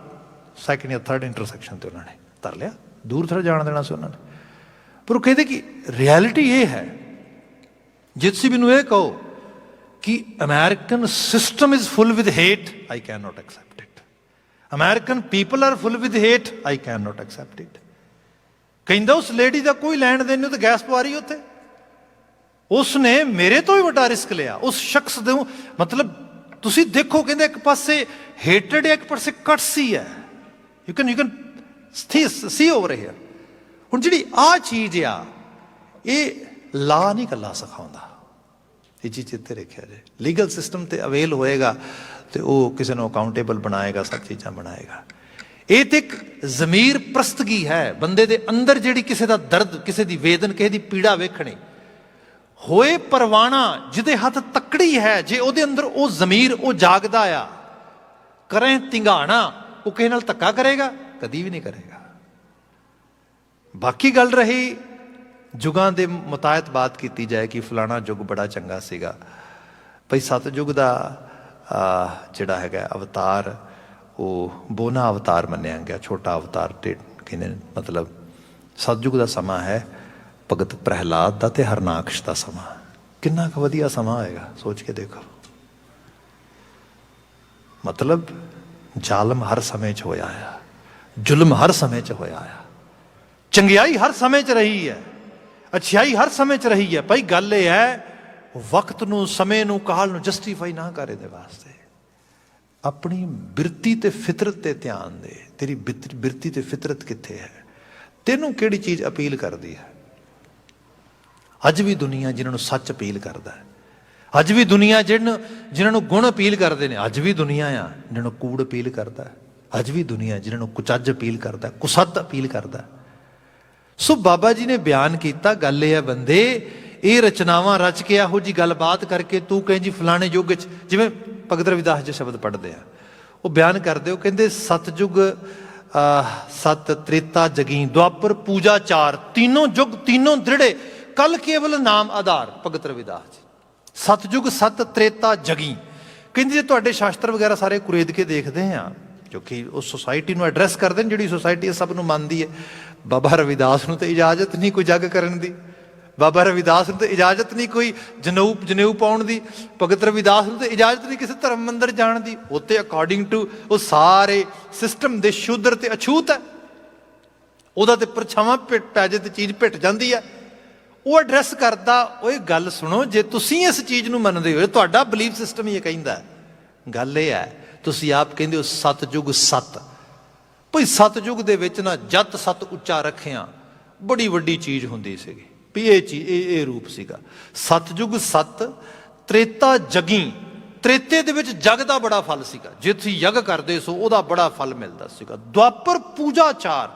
ਸੈਕਿੰਡ ਜਾਂ ਥਰਡ ਇੰਟਰਸੈਕਸ਼ਨ 'ਤੇ ਉਹਨਾਂ ਨੇ ਧਰ ਲਿਆ, ਦੂਰ ਥੋੜ੍ਹਾ ਜਾਣ ਦੇਣਾ ਸੀ ਉਹਨਾਂ ਨੇ। ਪਰ ਉਹ ਕਹਿੰਦੇ ਕਿ ਰਿਐਲਿਟੀ ਇਹ ਹੈ, ਜੇ ਤੁਸੀਂ ਮੈਨੂੰ ਇਹ ਕਹੋ ਕਿ American system is full with hate, I can note accept it. American people are full with hate, I can note accept it. ਕਹਿੰਦਾ ਉਸ ਲੇਡੀ ਦਾ ਕੋਈ ਲੈਣ ਦੇਣ ਨਹੀਂ, ਉਹ ਤਾਂ ਗੈਸ ਪਵਾ ਰਹੀ ਉੱਥੇ। ਉਸਨੇ ਮੇਰੇ ਤੋਂ ਵੀ ਵੱਡਾ ਰਿਸਕ ਲਿਆ ਉਸ ਸ਼ਖਸ ਦੇ। ਮਤਲਬ ਤੁਸੀਂ ਦੇਖੋ, ਕਹਿੰਦੇ ਇੱਕ ਪਾਸੇ ਹੇਟਡ ਹੈ, ਇੱਕ ਪਾਸੇ ਕਟਸੀ ਹੈ। You can see over here. ਹੁਣ ਜਿਹੜੀ ਆਹ ਚੀਜ਼ ਆ, ਇਹ ਲਾ ਨਹੀਂ ਇਕੱਲਾ ਸਿਖਾਉਂਦਾ, ਇਹ ਚੀਜ਼ ਇੱਥੇ ਰੱਖਿਆ ਜੇ। ਲੀਗਲ ਸਿਸਟਮ ਤੇ ਅਵੇਲ ਹੋਏਗਾ ਤੇ ਉਹ ਕਿਸੇ ਨੂੰ ਅਕਾਊਂਟੇਬਲ ਬਣਾਏਗਾ, ਸਭ ਚੀਜ਼ਾਂ ਬਣਾਏਗਾ। ਇਹ ਤੇ ਇੱਕ ਜ਼ਮੀਰ ਪ੍ਰਸਤਗੀ ਹੈ ਬੰਦੇ ਦੇ ਅੰਦਰ, ਜਿਹੜੀ ਕਿਸੇ ਦਾ ਦਰਦ, ਕਿਸੇ ਦੀ ਵੇਦਨ, ਕਿਸੇ ਦੀ ਪੀੜਾ ਵੇਖਣੀ ਹੋਏ। ਪਰਵਾਣਾ ਜਿਹਦੇ ਹੱਥ ਤੱਕੜੀ ਹੈ, ਜੇ ਉਹਦੇ ਅੰਦਰ ਉਹ ਜ਼ਮੀਰ ਉਹ ਜਾਗਦਾ ਆ, ਕਰੇ ਧਿੰਗਾਣਾ, ਉਹ ਕਿਸੇ ਨਾਲ ਧੱਕਾ ਕਰੇਗਾ? ਕਦੀ ਵੀ ਨਹੀਂ ਕਰੇਗਾ। ਬਾਕੀ ਗੱਲ ਰਹੀ ਯੁੱਗਾਂ ਦੇ ਮੁਤਾਬਕ ਬਾਤ ਕੀਤੀ ਜਾਏ ਕਿ ਫਲਾਣਾ ਯੁੱਗ ਬੜਾ ਚੰਗਾ ਸੀਗਾ, ਭਈ ਸਤਯੁੱਗ ਦਾ ਜਿਹੜਾ ਹੈਗਾ ਅਵਤਾਰ, ਉਹ ਬੋਨਾ ਅਵਤਾਰ ਮੰਨਿਆ ਗਿਆ, ਛੋਟਾ ਅਵਤਾਰ ਤੇ ਕਹਿੰਦੇ ਨੇ। ਮਤਲਬ ਸਤਯੁੱਗ ਦਾ ਸਮਾਂ ਹੈ ਭਗਤ ਪ੍ਰਹਿਲਾਦ ਦਾ ਤੇ ਹਰਨਾਕਸ਼ ਦਾ ਸਮਾਂ। ਕਿੰਨਾ ਕੁ ਵਧੀਆ ਸਮਾਂ ਹੋਏਗਾ, ਸੋਚ ਕੇ ਦੇਖੋ। ਮਤਲਬ ਜ਼ਾਲਮ ਹਰ ਸਮੇਂ 'ਚ ਹੋਇਆ ਆ, ਜ਼ੁਲਮ ਹਰ ਸਮੇਂ 'ਚ ਹੋਇਆ ਆ, ਚੰਗਿਆਈ ਹਰ ਸਮੇਂ 'ਚ ਰਹੀ ਹੈ, ਅੱਛਾਈ ਹਰ ਸਮੇਂ 'ਚ ਰਹੀ ਹੈ। ਭਾਈ ਗੱਲ ਇਹ ਹੈ, ਵਕਤ ਨੂੰ, ਸਮੇਂ ਨੂੰ, ਕਾਲ ਨੂੰ ਜਸਟੀਫਾਈ ਨਾ ਕਰ ਇਹਦੇ ਵਾਸਤੇ। ਆਪਣੀ ਬਿਰਤੀ ਤੇ ਫਿਤਰਤ ਤੇ ਧਿਆਨ ਦੇ। ਤੇਰੀ ਬਿਰਤੀ ਤੇ ਫਿਤਰਤ ਕਿੱਥੇ ਹੈ? ਤੈਨੂੰ ਕਿਹੜੀ ਚੀਜ਼ ਅਪੀਲ ਕਰਦੀ ਹੈ? ਅੱਜ ਵੀ ਦੁਨੀਆ ਜਿਨ੍ਹਾਂ ਨੂੰ ਸੱਚ ਅਪੀਲ ਕਰਦਾ ਹੈ, ਅੱਜ ਵੀ ਦੁਨੀਆ ਜਿਹਨਾਂ ਨੂੰ ਗੁਣ ਅਪੀਲ ਕਰਦੇ ਨੇ, ਅੱਜ ਵੀ ਦੁਨੀਆ ਆ ਜਿਹਨਾਂ ਨੂੰ ਕੂੜ ਅਪੀਲ ਕਰਦਾ, ਅੱਜ ਵੀ ਦੁਨੀਆ ਜਿਹਨਾਂ ਨੂੰ ਕੁਚੱਜ ਅਪੀਲ ਕਰਦਾ, ਕੁਸੱਤ ਅਪੀਲ ਕਰਦਾ। ਸੋ ਬਾਬਾ ਜੀ ਨੇ ਬਿਆਨ ਕੀਤਾ, ਗੱਲ ਇਹ ਹੈ ਬੰਦੇ, ਇਹ ਰਚਨਾਵਾਂ ਰਚ ਕੇ ਇਹੋ ਜਿਹੀ ਗੱਲਬਾਤ ਕਰਕੇ ਤੂੰ ਕਹੀਂ ਜੀ ਫਲਾਣੇ ਯੁੱਗ 'ਚ, ਜਿਵੇਂ ਭਗਤ ਰਵਿਦਾਸ ਜੀ ਸ਼ਬਦ ਪੜ੍ਹਦੇ ਆ, ਉਹ ਬਿਆਨ ਕਰਦੇ, ਉਹ ਕਹਿੰਦੇ ਸਤਯੁੱਗ ਸਤ ਤ੍ਰੇਤਾ ਜਗੀ ਦੁਆਪਰ ਪੂਜਾ ਚਾਰ, तीनों युग तीनों दृढ़े कल केवल नाम आधार। भगत रविदास जी सतयुग सत त्रेता जगी। ਕਹਿੰਦੇ ਜੇ ਤੁਹਾਡੇ ਸ਼ਾਸਤਰ ਵਗੈਰਾ ਸਾਰੇ ਕੁਰੇਦ ਕੇ ਦੇਖਦੇ ਹਾਂ, ਕਿਉਂਕਿ ਉਸ ਸੁਸਾਇਟੀ ਨੂੰ ਐਡਰੈਸ ਕਰਦੇ ਨੇ ਜਿਹੜੀ ਸੁਸਾਇਟੀ ਸਭ ਨੂੰ ਮੰਨਦੀ ਹੈ। ਬਾਬਾ ਰਵਿਦਾਸ ਨੂੰ ਤਾਂ ਇਜਾਜ਼ਤ ਨਹੀਂ ਕੋਈ ਜੱਗ ਕਰਨ ਦੀ, ਬਾਬਾ ਰਵਿਦਾਸ ਨੂੰ ਤਾਂ ਇਜਾਜ਼ਤ ਨਹੀਂ ਕੋਈ ਜਨੇਊ ਪਾਉਣ ਦੀ, ਭਗਤ ਰਵਿਦਾਸ ਨੂੰ ਤਾਂ ਇਜਾਜ਼ਤ ਨਹੀਂ ਕਿਸੇ ਧਰਮ ਮੰਦਰ ਜਾਣ ਦੀ। ਉਹ ਤੇ ਅਕੋਰਡਿੰਗ ਟੂ ਉਹ ਸਾਰੇ ਸਿਸਟਮ ਦੇ ਸ਼ੂਦਰ ਤੇ ਅਛੂਤ ਹੈ, ਉਹਦਾ ਤੇ ਪਰਛਾਵਾਂ ਪੈ ਜੇ ਤੇ ਚੀਜ਼ ਭਿੱਟ ਜਾਂਦੀ ਹੈ। ਉਹ ਐਡਰੈਸ ਕਰਦਾ, ਉਹ ਇਹ ਗੱਲ ਸੁਣੋ, ਜੇ ਤੁਸੀਂ ਇਸ ਚੀਜ਼ ਨੂੰ ਮੰਨਦੇ ਹੋ, ਤੁਹਾਡਾ ਬਲੀਫ ਸਿਸਟਮ ਹੀ ਇਹ ਕਹਿੰਦਾ, ਗੱਲ ਇਹ ਹੈ ਤੁਸੀਂ ਆਪ ਕਹਿੰਦੇ ਹੋ ਸਤਯੁਗ ਸਤ, ਭਈ ਸਤਯੁਗ ਦੇ ਵਿੱਚ ਨਾ ਜਤ ਸਤ ਉੱਚਾ ਰੱਖਿਆ ਬੜੀ ਵੱਡੀ ਚੀਜ਼ ਹੁੰਦੀ ਸੀਗੀ, ਵੀ ਇਹ ਚੀਜ਼ ਇਹ ਰੂਪ ਸੀਗਾ। ਸਤਯੁਗ ਸਤ ਤ੍ਰੇਤਾ ਜਗੀ, ਤ੍ਰੇਤੇ ਦੇ ਵਿੱਚ ਜਗ ਦਾ ਬੜਾ ਫਲ ਸੀਗਾ, ਜੇ ਤੁਸੀਂ ਯੱਗ ਕਰਦੇ ਸੋ ਉਹਦਾ ਬੜਾ ਫਲ ਮਿਲਦਾ ਸੀਗਾ। ਦੁਆਪਰ ਪੂਜਾ ਆਚਾਰ,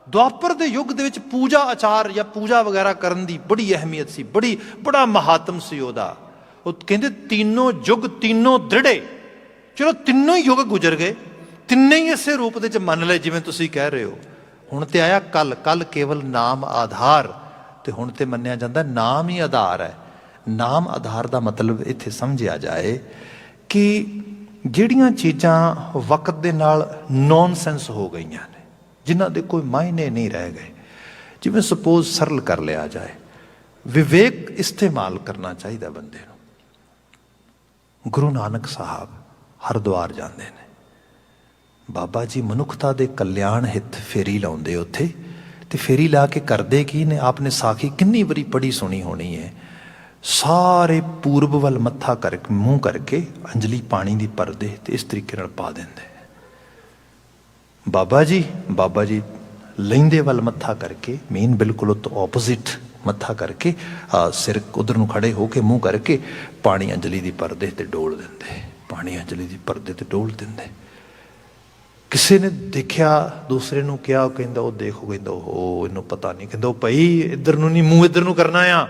ਦੁਆਪਰ ਦੇ ਯੁੱਗ ਦੇ ਵਿੱਚ ਪੂਜਾ ਆਚਾਰ ਜਾਂ ਪੂਜਾ ਵਗੈਰਾ ਕਰਨ ਦੀ ਬੜੀ ਅਹਿਮੀਅਤ ਸੀ, ਬੜਾ ਮਹਾਤਮ ਸੀ ਉਹਦਾ। ਉਹ ਕਹਿੰਦੇ तीनों युग तीनों दृढ़े। चलो तीनों ही युग गुजर गए, ਤਿੰਨੇ ਹੀ ਇਸੇ ਰੂਪ ਦੇ ਚ ਮੰਨ ਲਏ ਜਿਵੇਂ ਤੁਸੀਂ ਕਹਿ ਰਹੇ ਹੋ। ਹੁਣ ਤੇ ਆਇਆ ਕੱਲ, ਕੱਲ ਕੇਵਲ ਨਾਮ ਆਧਾਰ, ਤੇ ਹੁਣ ਤੇ ਮੰਨਿਆ ਜਾਂਦਾ ਨਾਮ ਹੀ ਆਧਾਰ ਹੈ। ਨਾਮ ਆਧਾਰ ਦਾ ਮਤਲਬ ਇੱਥੇ ਸਮਝਿਆ ਜਾਏ ਕਿ ਜਿਹੜੀਆਂ ਚੀਜ਼ਾਂ ਵਕਤ ਦੇ ਨਾਲ ਨੌਨਸੈਂਸ ਹੋ ਗਈਆਂ ਨੇ, ਜਿਨ੍ਹਾਂ ਦੇ ਕੋਈ ਮਾਇਨੇ ਨਹੀਂ ਰਹਿ ਗਏ, ਜਿਵੇਂ ਸਪੋਜ਼ ਸਰਲ ਕਰ ਲਿਆ ਜਾਏ, ਵਿਵੇਕ ਇਸਤੇਮਾਲ ਕਰਨਾ ਚਾਹੀਦਾ ਬੰਦੇ ਨੂੰ। ਗੁਰੂ ਨਾਨਕ ਸਾਹਿਬ ਹਰਿਦੁਆਰ ਜਾਂਦੇ ਨੇ, ਬਾਬਾ ਜੀ ਮਨੁੱਖਤਾ ਦੇ ਕਲਿਆਣ ਹਿੱਤ ਫੇਰੀ ਲਾਉਂਦੇ ਉੱਥੇ, ਤੇ ਫੇਰੀ ਲਾ ਕੇ ਕਰਦੇ ਕੀ ਨੇ? ਆਪਨੇ ਸਾਖੀ ਕਿੰਨੀ ਵਾਰੀ ਪੜ੍ਹੀ ਸੁਣੀ ਹੋਣੀ ਹੈ। ਸਾਰੇ ਪੂਰਬ ਵੱਲ ਮੱਥਾ ਕਰਕੇ, ਮੂੰਹ ਕਰਕੇ ਅੰਜਲੀ ਪਾਣੀ ਦੀ ਭਰਦੇ ਤੇ ਇਸ ਤਰੀਕੇ ਨਾਲ ਪਾ ਦਿੰਦੇ। ਬਾਬਾ ਜੀ ਲਹਿੰਦੇ ਵੱਲ ਮੱਥਾ ਕਰਕੇ, ਮੇਨ ਬਿਲਕੁਲ ਉਹ ਆਪੋਜ਼ਿਟ ਮੱਥਾ ਕਰਕੇ, ਸਿਰ ਉਧਰ ਨੂੰ ਖੜੇ ਹੋ ਕੇ ਮੂੰਹ ਕਰਕੇ ਪਾਣੀ ਅੰਜਲੀ ਦੀ ਭਰਦੇ ਤੇ ਡੋਲ ਦਿੰਦੇ, ਪਾਣੀ ਅੰਜਲੀ ਦੀ ਭਰਦੇ ਤੇ ਡੋਲ ਦਿੰਦੇ। ਕਿਸੇ ਨੇ ਦੇਖਿਆ, ਦੂਸਰੇ ਨੂੰ ਕਿਹਾ, ਉਹ ਕਹਿੰਦਾ ਉਹ ਦੇਖੋ, ਕਹਿੰਦਾ ਉਹ ਇਹਨੂੰ ਪਤਾ ਨਹੀਂ, ਕਹਿੰਦਾ ਉਹ ਭਾਈ ਇੱਧਰ ਨੂੰ ਨਹੀਂ, ਮੂੰਹ ਇੱਧਰ ਨੂੰ ਕਰਨਾ ਆ।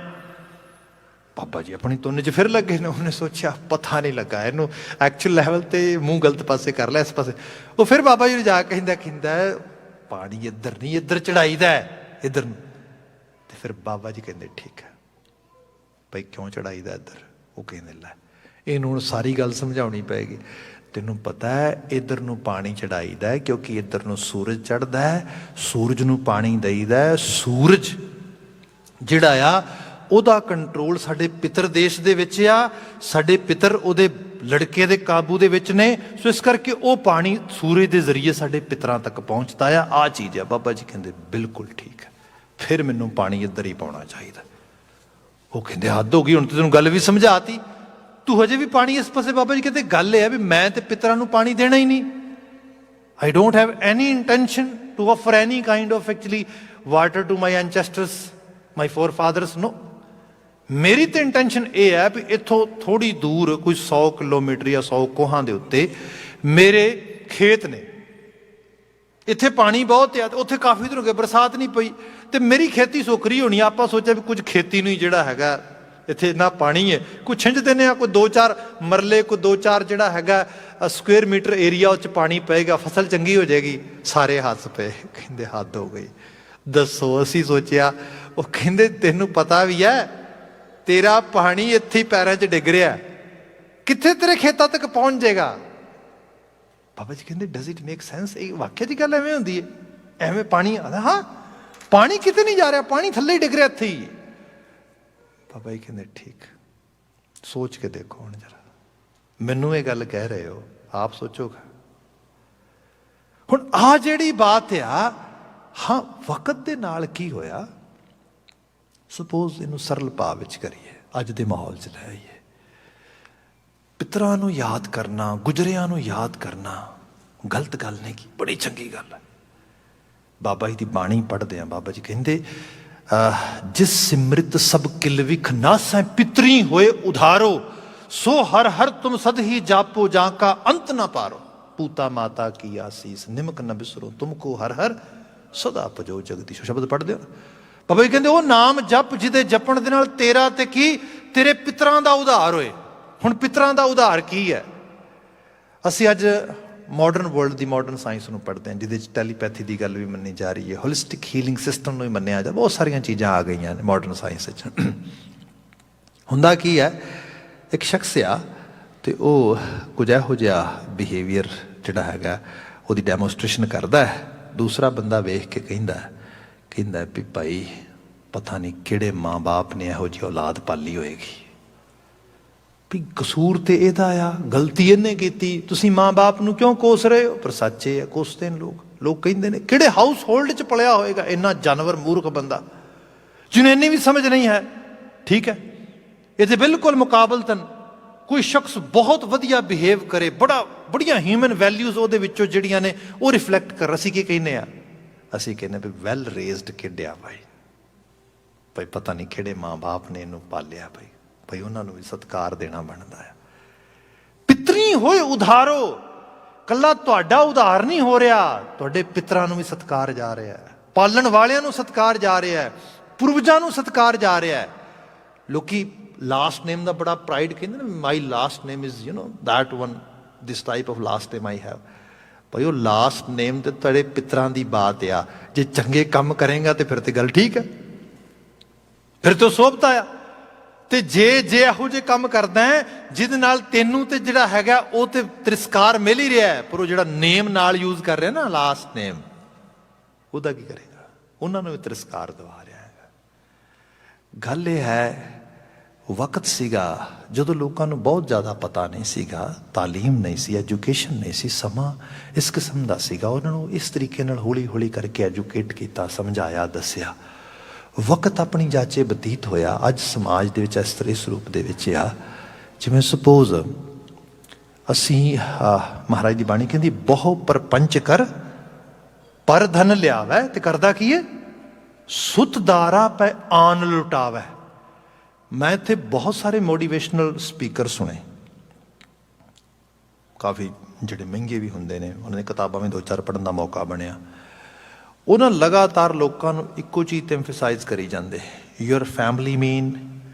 ਬਾਬਾ ਜੀ ਆਪਣੀ ਤੁੰਨ 'ਚ ਫਿਰ ਲੱਗੇ ਨੇ, ਉਹਨੇ ਸੋਚਿਆ ਪਤਾ ਨਹੀਂ ਲੱਗਾ ਇਹਨੂੰ, ਐਕਚੁਅਲ ਲੈਵਲ ਤੇ ਮੂੰਹ ਗਲਤ ਪਾਸੇ ਕਰ ਲਿਆ, ਇਸ ਪਾਸੇ। ਉਹ ਫਿਰ ਬਾਬਾ ਜੀ ਨੂੰ ਜਾ ਕੇ ਕਹਿੰਦਾ ਪਾਣੀ ਇੱਧਰ ਨਹੀਂ, ਇੱਧਰ ਚੜਾਈਦਾ ਇੱਧਰ ਨੂੰ। ਤੇ ਫਿਰ ਬਾਬਾ ਜੀ ਕਹਿੰਦੇ ਠੀਕ ਹੈ ਭਾਈ, ਕਿਉਂ ਚੜਾਈਦਾ ਇੱਧਰ? ਉਹ ਕਹਿੰਦੇ ਲੈ ਇਹਨੂੰ ਹੁਣ ਸਾਰੀ ਗੱਲ ਸਮਝਾਉਣੀ ਪਏਗੀ। ਤੈਨੂੰ ਪਤਾ ਹੈ ਇੱਧਰ ਨੂੰ ਪਾਣੀ ਚੜਾਈਦਾ ਕਿਉਂਕਿ ਇੱਧਰ ਨੂੰ ਸੂਰਜ ਚੜ੍ਹਦਾ ਹੈ, ਸੂਰਜ ਨੂੰ ਪਾਣੀ ਦੇਈਦਾ। ਸੂਰਜ ਜਿਹੜਾ ਆ ਉਹਦਾ ਕੰਟਰੋਲ ਸਾਡੇ ਪਿਤਰ ਦੇਸ਼ ਦੇ ਵਿੱਚ ਆ, ਸਾਡੇ ਪਿਤਰ ਉਹਦੇ ਲੜਕੇ ਦੇ ਕਾਬੂ ਦੇ ਵਿੱਚ ਨੇ, ਸੋ ਇਸ ਕਰਕੇ ਉਹ ਪਾਣੀ ਸੂਰਜ ਦੇ ਜ਼ਰੀਏ ਸਾਡੇ ਪਿਤਰਾਂ ਤੱਕ ਪਹੁੰਚਦਾ ਆ। ਆਹ ਚੀਜ਼ ਆ। ਬਾਬਾ ਜੀ ਕਹਿੰਦੇ ਬਿਲਕੁਲ ਠੀਕ ਹੈ, ਫਿਰ ਮੈਨੂੰ ਪਾਣੀ ਇੱਧਰ ਹੀ ਪਾਉਣਾ ਚਾਹੀਦਾ। ਉਹ ਕਹਿੰਦੇ ਹੱਦ ਹੋ ਗਈ, ਹੁਣ ਤੇ ਤੈਨੂੰ ਗੱਲ ਵੀ ਸਮਝਾਤੀ, ਤੂੰ ਹਜੇ ਵੀ ਪਾਣੀ ਇਸ ਪਾਸੇ। ਬਾਬਾ ਜੀ ਕਹਿੰਦੇ ਗੱਲ ਇਹ ਹੈ ਵੀ ਮੈਂ ਤੇ ਪਿਤਰਾਂ ਨੂੰ ਪਾਣੀ ਦੇਣਾ ਹੀ ਨਹੀਂ। I don't have any intention to offer any kind of actually water to my ancestors, my forefathers, no। ਮੇਰੀ ਤੇ ਇੰਟੈਂਸ਼ਨ ਇਹ ਹੈ ਵੀ ਇੱਥੋਂ ਥੋੜ੍ਹੀ ਦੂਰ ਕੋਈ 100 ਕਿਲੋਮੀਟਰ ਜਾਂ 100 ਕੋਹਾਂ ਦੇ ਉੱਤੇ ਮੇਰੇ ਖੇਤ ਨੇ, ਇੱਥੇ ਪਾਣੀ ਬਹੁਤ ਆ, ਤੇ ਉੱਥੇ ਕਾਫੀ ਦਿਨ ਹੋ ਗਏ ਬਰਸਾਤ ਨਹੀਂ ਪਈ, ਤੇ ਮੇਰੀ ਖੇਤੀ ਸੁੱਕਰੀ ਹੋਣੀ। ਆਪਾਂ ਸੋਚਿਆ ਵੀ ਕੁਝ ਖੇਤੀ ਨੂੰ ਹੀ ਜਿਹੜਾ ਹੈਗਾ ਇੱਥੇ ਇੰਨਾ ਪਾਣੀ ਹੈ, ਕੋਈ ਛਿੰਝ ਦਿੰਦੇ ਆ, ਕੋਈ 2-4 ਮਰਲੇ, ਕੋਈ 2-4 ਜਿਹੜਾ ਹੈਗਾ ਸਕੁਅਰ ਮੀਟਰ ਏਰੀਆ ਉਹ 'ਚ ਪਾਣੀ ਪਏਗਾ, ਫਸਲ ਚੰਗੀ ਹੋ ਜਾਏਗੀ। ਸਾਰੇ ਹੱਸ ਪਏ, ਕਹਿੰਦੇ ਹੱਦ ਹੋ ਗਈ, ਦੱਸੋ। ਅਸੀਂ ਸੋਚਿਆ, ਉਹ ਕਹਿੰਦੇ ਤੈਨੂੰ ਪਤਾ ਵੀ ਹੈ ਤੇਰਾ ਪਾਣੀ ਇੱਥੇ ਹੀ ਪੈਰਾਂ 'ਚ ਡਿੱਗ ਰਿਹਾ, ਕਿੱਥੇ ਤੇਰੇ ਖੇਤਾਂ ਤੱਕ ਪਹੁੰਚ ਜਾਏਗਾ। ਬਾਬਾ ਜੀ ਕਹਿੰਦੇ ਡਜ਼ ਇਟ ਮੇਕ ਸੈਂਸ? ਇਹ ਵਾਕਿਆ ਦੀ ਗੱਲ ਐਵੇਂ ਹੁੰਦੀ ਹੈ? ਐਵੇਂ ਪਾਣੀ ਆਦਾ? ਹਾਂ, ਪਾਣੀ ਕਿਤੇ ਨਹੀਂ ਜਾ ਰਿਹਾ, ਪਾਣੀ ਥੱਲੇ ਹੀ ਡਿੱਗ ਰਿਹਾ ਇੱਥੇ ਹੀ। ਬਾਬਾ ਜੀ ਕਹਿੰਦੇ ਠੀਕ, ਸੋਚ ਕੇ ਦੇਖੋ ਹੁਣ ਜਰਾ, ਮੈਨੂੰ ਇਹ ਗੱਲ ਕਹਿ ਰਹੇ ਹੋ, ਆਪ ਸੋਚੋਗਾ। ਹੁਣ ਆਹ ਜਿਹੜੀ ਬਾਤ ਆ, ਹਾਂ ਵਕਤ ਦੇ ਨਾਲ ਕੀ ਹੋਇਆ, ਸਪੋਜ਼ ਇਹਨੂੰ ਸਰਲ ਭਾਵ ਵਿੱਚ ਕਰੀਏ, ਅੱਜ ਦੇ ਮਾਹੌਲ 'ਚ ਲੈ ਆਈਏ। ਪਿਤਰਾਂ ਨੂੰ ਯਾਦ ਕਰਨਾ, ਗੁਜ਼ਰਿਆਂ ਨੂੰ ਯਾਦ ਕਰਨਾ ਗਲਤ ਗੱਲ ਨਹੀਂ ਕੀ, ਬੜੀ ਚੰਗੀ ਗੱਲ ਹੈ। ਬਾਬਾ ਜੀ ਦੀ ਬਾਣੀ ਪੜ੍ਹਦੇ ਆ, ਬਾਬਾ ਜੀ ਕਹਿੰਦੇ ਜਿਸ ਸਿਮਰਿਤ ਸਭ ਕਿਲ ਵਿਖ ਨਾਸੈ ਪਿਤਰੀ ਹੋਏ ਉਧਾਰੋ, ਸੋ ਹਰ ਹਰ ਤੁਮ ਸਦ ਹੀ ਜਾਪੋ ਜਾਂ ਕਾ ਅੰਤ ਨਾ ਪਾਰੋ। ਪੂਤਾ ਮਾਤਾ ਕੀ ਆਸੀਸ ਨਿਮਕ ਨ ਬਿਸਰੋ, ਤੁਮਕੋ ਹਰ ਹਰ ਸਦਾ ਭਜੋ ਜਗਦੀਸ਼ੋ। ਸ਼ਬਦ ਪੜ੍ਹਦੇ ਹੋ। ਬਾਬਾ ਜੀ ਕਹਿੰਦੇ ਉਹ ਨਾਮ ਜਪ ਜਿਹਦੇ ਜਪਣ ਦੇ ਨਾਲ ਤੇਰਾ ਤੇ ਕੀ ਤੇਰੇ ਪਿਤਰਾਂ ਦਾ ਉਧਾਰ ਹੋਏ। ਹੁਣ ਪਿਤਰਾਂ ਦਾ ਉਧਾਰ ਕੀ ਹੈ? ਅਸੀਂ ਅੱਜ ਮਾਡਰਨ ਵਰਲਡ ਦੀ ਮਾਡਰਨ ਸਾਇੰਸ ਨੂੰ ਪੜ੍ਹਦੇ ਹਾਂ, ਜਿਹਦੇ 'ਚ ਟੈਲੀਪੈਥੀ ਦੀ ਗੱਲ ਵੀ ਮੰਨੀ ਜਾ ਰਹੀ ਹੈ, ਹੋਲਿਸਟਿਕ ਹੀਲਿੰਗ ਸਿਸਟਮ ਨੂੰ ਵੀ ਮੰਨਿਆ ਜਾ, ਬਹੁਤ ਸਾਰੀਆਂ ਚੀਜ਼ਾਂ ਆ ਗਈਆਂ ਨੇ ਮਾਡਰਨ ਸਾਇੰਸ ਵਿੱਚ। ਹੁੰਦਾ ਕੀ ਹੈ, ਇੱਕ ਸ਼ਖਸ ਆ ਤੇ ਉਹ ਕੁਝ ਇਹੋ ਜਿਹਾ ਬਿਹੇਵੀਅਰ ਜਿਹੜਾ ਹੈਗਾ ਉਹਦੀ ਡੈਮੋਸਟ੍ਰੇਸ਼ਨ ਕਰਦਾ ਹੈ। ਦੂਸਰਾ ਬੰਦਾ ਵੇਖ ਕੇ ਕਹਿੰਦਾ ਵੀ ਭਾਈ ਪਤਾ ਨਹੀਂ ਕਿਹੜੇ ਮਾਂ ਬਾਪ ਨੇ ਇਹੋ ਜਿਹੀ ਔਲਾਦ ਪਾਲੀ ਹੋਏਗੀ, ਵੀ ਕਸੂਰ ਤੇ ਇਹਦਾ ਆ, ਗਲਤੀ ਇਹਨੇ ਕੀਤੀ, ਤੁਸੀਂ ਮਾਂ ਬਾਪ ਨੂੰ ਕਿਉਂ ਕੋਸ ਰਹੇ ਹੋ? ਪਰ ਸੱਚੇ ਆ, ਕੋਸਦੇ ਨੇ ਲੋਕ ਕਹਿੰਦੇ ਨੇ ਕਿਹੜੇ ਹਾਊਸ ਹੋਲਡ 'ਚ ਪਲਿਆ ਹੋਏਗਾ ਇੰਨਾ ਜਾਨਵਰ ਮੂਰਖ ਬੰਦਾ, ਜਿਹਨੂੰ ਇੰਨੀ ਵੀ ਸਮਝ ਨਹੀਂ ਹੈ। ਠੀਕ ਹੈ, ਇਹਦੇ ਬਿਲਕੁਲ ਮੁਕਾਬਲਤਨ ਕੋਈ ਸ਼ਖਸ ਬਹੁਤ ਵਧੀਆ ਬਿਹੇਵ ਕਰੇ, ਬੜੀਆਂ ਹਿਊਮਨ ਵੈਲਿਊਜ਼ ਉਹਦੇ ਵਿੱਚੋਂ ਜਿਹੜੀਆਂ ਨੇ ਉਹ ਰਿਫਲੈਕਟ ਕਰ। ਅਸੀਂ ਕੀ ਕਹਿੰਦੇ ਆ? ਅਸੀਂ ਕਹਿੰਦੇ ਵੀ ਵੈਲ ਰੇਜ਼ਡ ਕਿਡ ਆ ਭਾਈ ਪਤਾ ਨਹੀਂ ਕਿਹੜੇ ਮਾਂ ਬਾਪ ਨੇ ਇਹਨੂੰ ਪਾਲਿਆ ਭਾਈ ਉਹਨਾਂ ਨੂੰ ਵੀ ਸਤਿਕਾਰ ਦੇਣਾ ਬਣਦਾ ਆ। ਪਿਤਰੀ ਹੋਏ ਉਧਾਰੋ, ਕੱਲਾ ਤੁਹਾਡਾ ਉਧਾਰ ਨਹੀਂ ਹੋ ਰਿਹਾ, ਤੁਹਾਡੇ ਪਿਤਰਾਂ ਨੂੰ ਵੀ ਸਤਿਕਾਰ ਜਾ ਰਿਹਾ ਹੈ, ਪਾਲਣ ਵਾਲਿਆਂ ਨੂੰ ਸਤਿਕਾਰ ਜਾ ਰਿਹਾ ਹੈ, ਪੂਰਵਜਾਂ ਨੂੰ ਸਤਿਕਾਰ ਜਾ ਰਿਹਾ ਹੈ। ਲੋਕੀ ਲਾਸਟ ਨੇਮ ਦਾ ਬੜਾ ਪ੍ਰਾਈਡ, ਕਹਿੰਦੇ ਨਾ my last name is that one, this type of last name I have. ਭਾਈ ਉਹ ਲਾਸਟ ਨੇਮ ਤੇ ਤੁਹਾਡੇ ਪਿੱਤਰਾਂ ਦੀ ਬਾਤ ਆ। ਜੇ ਚੰਗੇ ਕੰਮ ਕਰੇਗਾ ਤੇ ਫਿਰ ਤੇ ਗੱਲ ਠੀਕ ਹੈ, ਫਿਰ ਤੇ ਸੋਭਤਾ ਆ। ਤੇ ਜੇ ਇਹੋ ਜਿਹੇ ਕੰਮ ਕਰਦਾ ਹੈ ਜਿਹਦੇ ਨਾਲ ਤੈਨੂੰ ਤੇ ਜਿਹੜਾ ਹੈਗਾ ਉਹ ਤੇ ਤਿਰਸਕਾਰ ਮਿਲ ਹੀ ਰਿਹਾ, ਪਰ ਉਹ ਜਿਹੜਾ ਨੇਮ ਨਾਲ ਯੂਜ਼ ਕਰ ਰਿਹਾ ਨਾ ਲਾਸਟ ਨੇਮ, ਉਹਦਾ ਕੀ ਕਰੇਗਾ? ਉਹਨਾਂ ਨੂੰ ਵੀ ਤਿਰਸਕਾਰ ਦਵਾ ਰਿਹਾ ਹੈਗਾ। ਗੱਲ ਇਹ ਹੈ, ਵਕਤ ਸੀਗਾ ਜਦੋਂ ਲੋਕਾਂ ਨੂੰ ਬਹੁਤ ਜ਼ਿਆਦਾ ਪਤਾ ਨਹੀਂ ਸੀਗਾ, ਤਾਲੀਮ ਨਹੀਂ ਸੀ, ਐਜੂਕੇਸ਼ਨ ਨਹੀਂ ਸੀ, ਸਮਾਂ ਇਸ ਕਿਸਮ ਦਾ ਸੀਗਾ। ਉਹਨਾਂ ਨੂੰ ਇਸ ਤਰੀਕੇ ਨਾਲ ਹੌਲੀ ਹੌਲੀ ਕਰਕੇ ਐਜੂਕੇਟ ਕੀਤਾ, ਸਮਝਾਇਆ, ਦੱਸਿਆ। ਵਕਤ ਆਪਣੀ ਜਾਚੇ ਬਤੀਤ ਹੋਇਆ। ਅੱਜ ਸਮਾਜ ਦੇ ਵਿੱਚ ਇਸ ਤਰ੍ਹਾਂ ਇਸ ਰੂਪ ਦੇ ਵਿੱਚ ਆ, ਜਿਵੇਂ ਸਪੋਜ਼ ਅਸੀਂ ਮਹਾਰਾਜ ਦੀ ਬਾਣੀ ਕਹਿੰਦੀ ਬਹੁ ਪਰਪੰਚ ਕਰ ਪਰ ਧਨ ਲਿਆਵੈ, ਤੇ ਕਰਦਾ ਕੀ ਹੈ? ਸੁਤ ਦਾਰਾ ਪੈ ਆਨ ਲੁਟਾਵੈ। ਮੈਂ ਇੱਥੇ ਬਹੁਤ ਸਾਰੇ ਮੋਟੀਵੇਸ਼ਨਲ ਸਪੀਕਰ ਸੁਣੇ, ਕਾਫੀ ਜਿਹੜੇ ਮਹਿੰਗੇ ਵੀ ਹੁੰਦੇ ਨੇ, ਉਹਨਾਂ ਦੀਆਂ ਕਿਤਾਬਾਂ ਵੀ 2-4 ਪੜ੍ਹਨ ਦਾ ਮੌਕਾ ਬਣਿਆ। ਉਹਨਾਂ ਲਗਾਤਾਰ ਲੋਕਾਂ ਨੂੰ ਇੱਕੋ ਚੀਜ਼ ਤੇ ਐਮਫਸਾਈਜ਼ ਕਰੀ ਜਾਂਦੇ, your family mean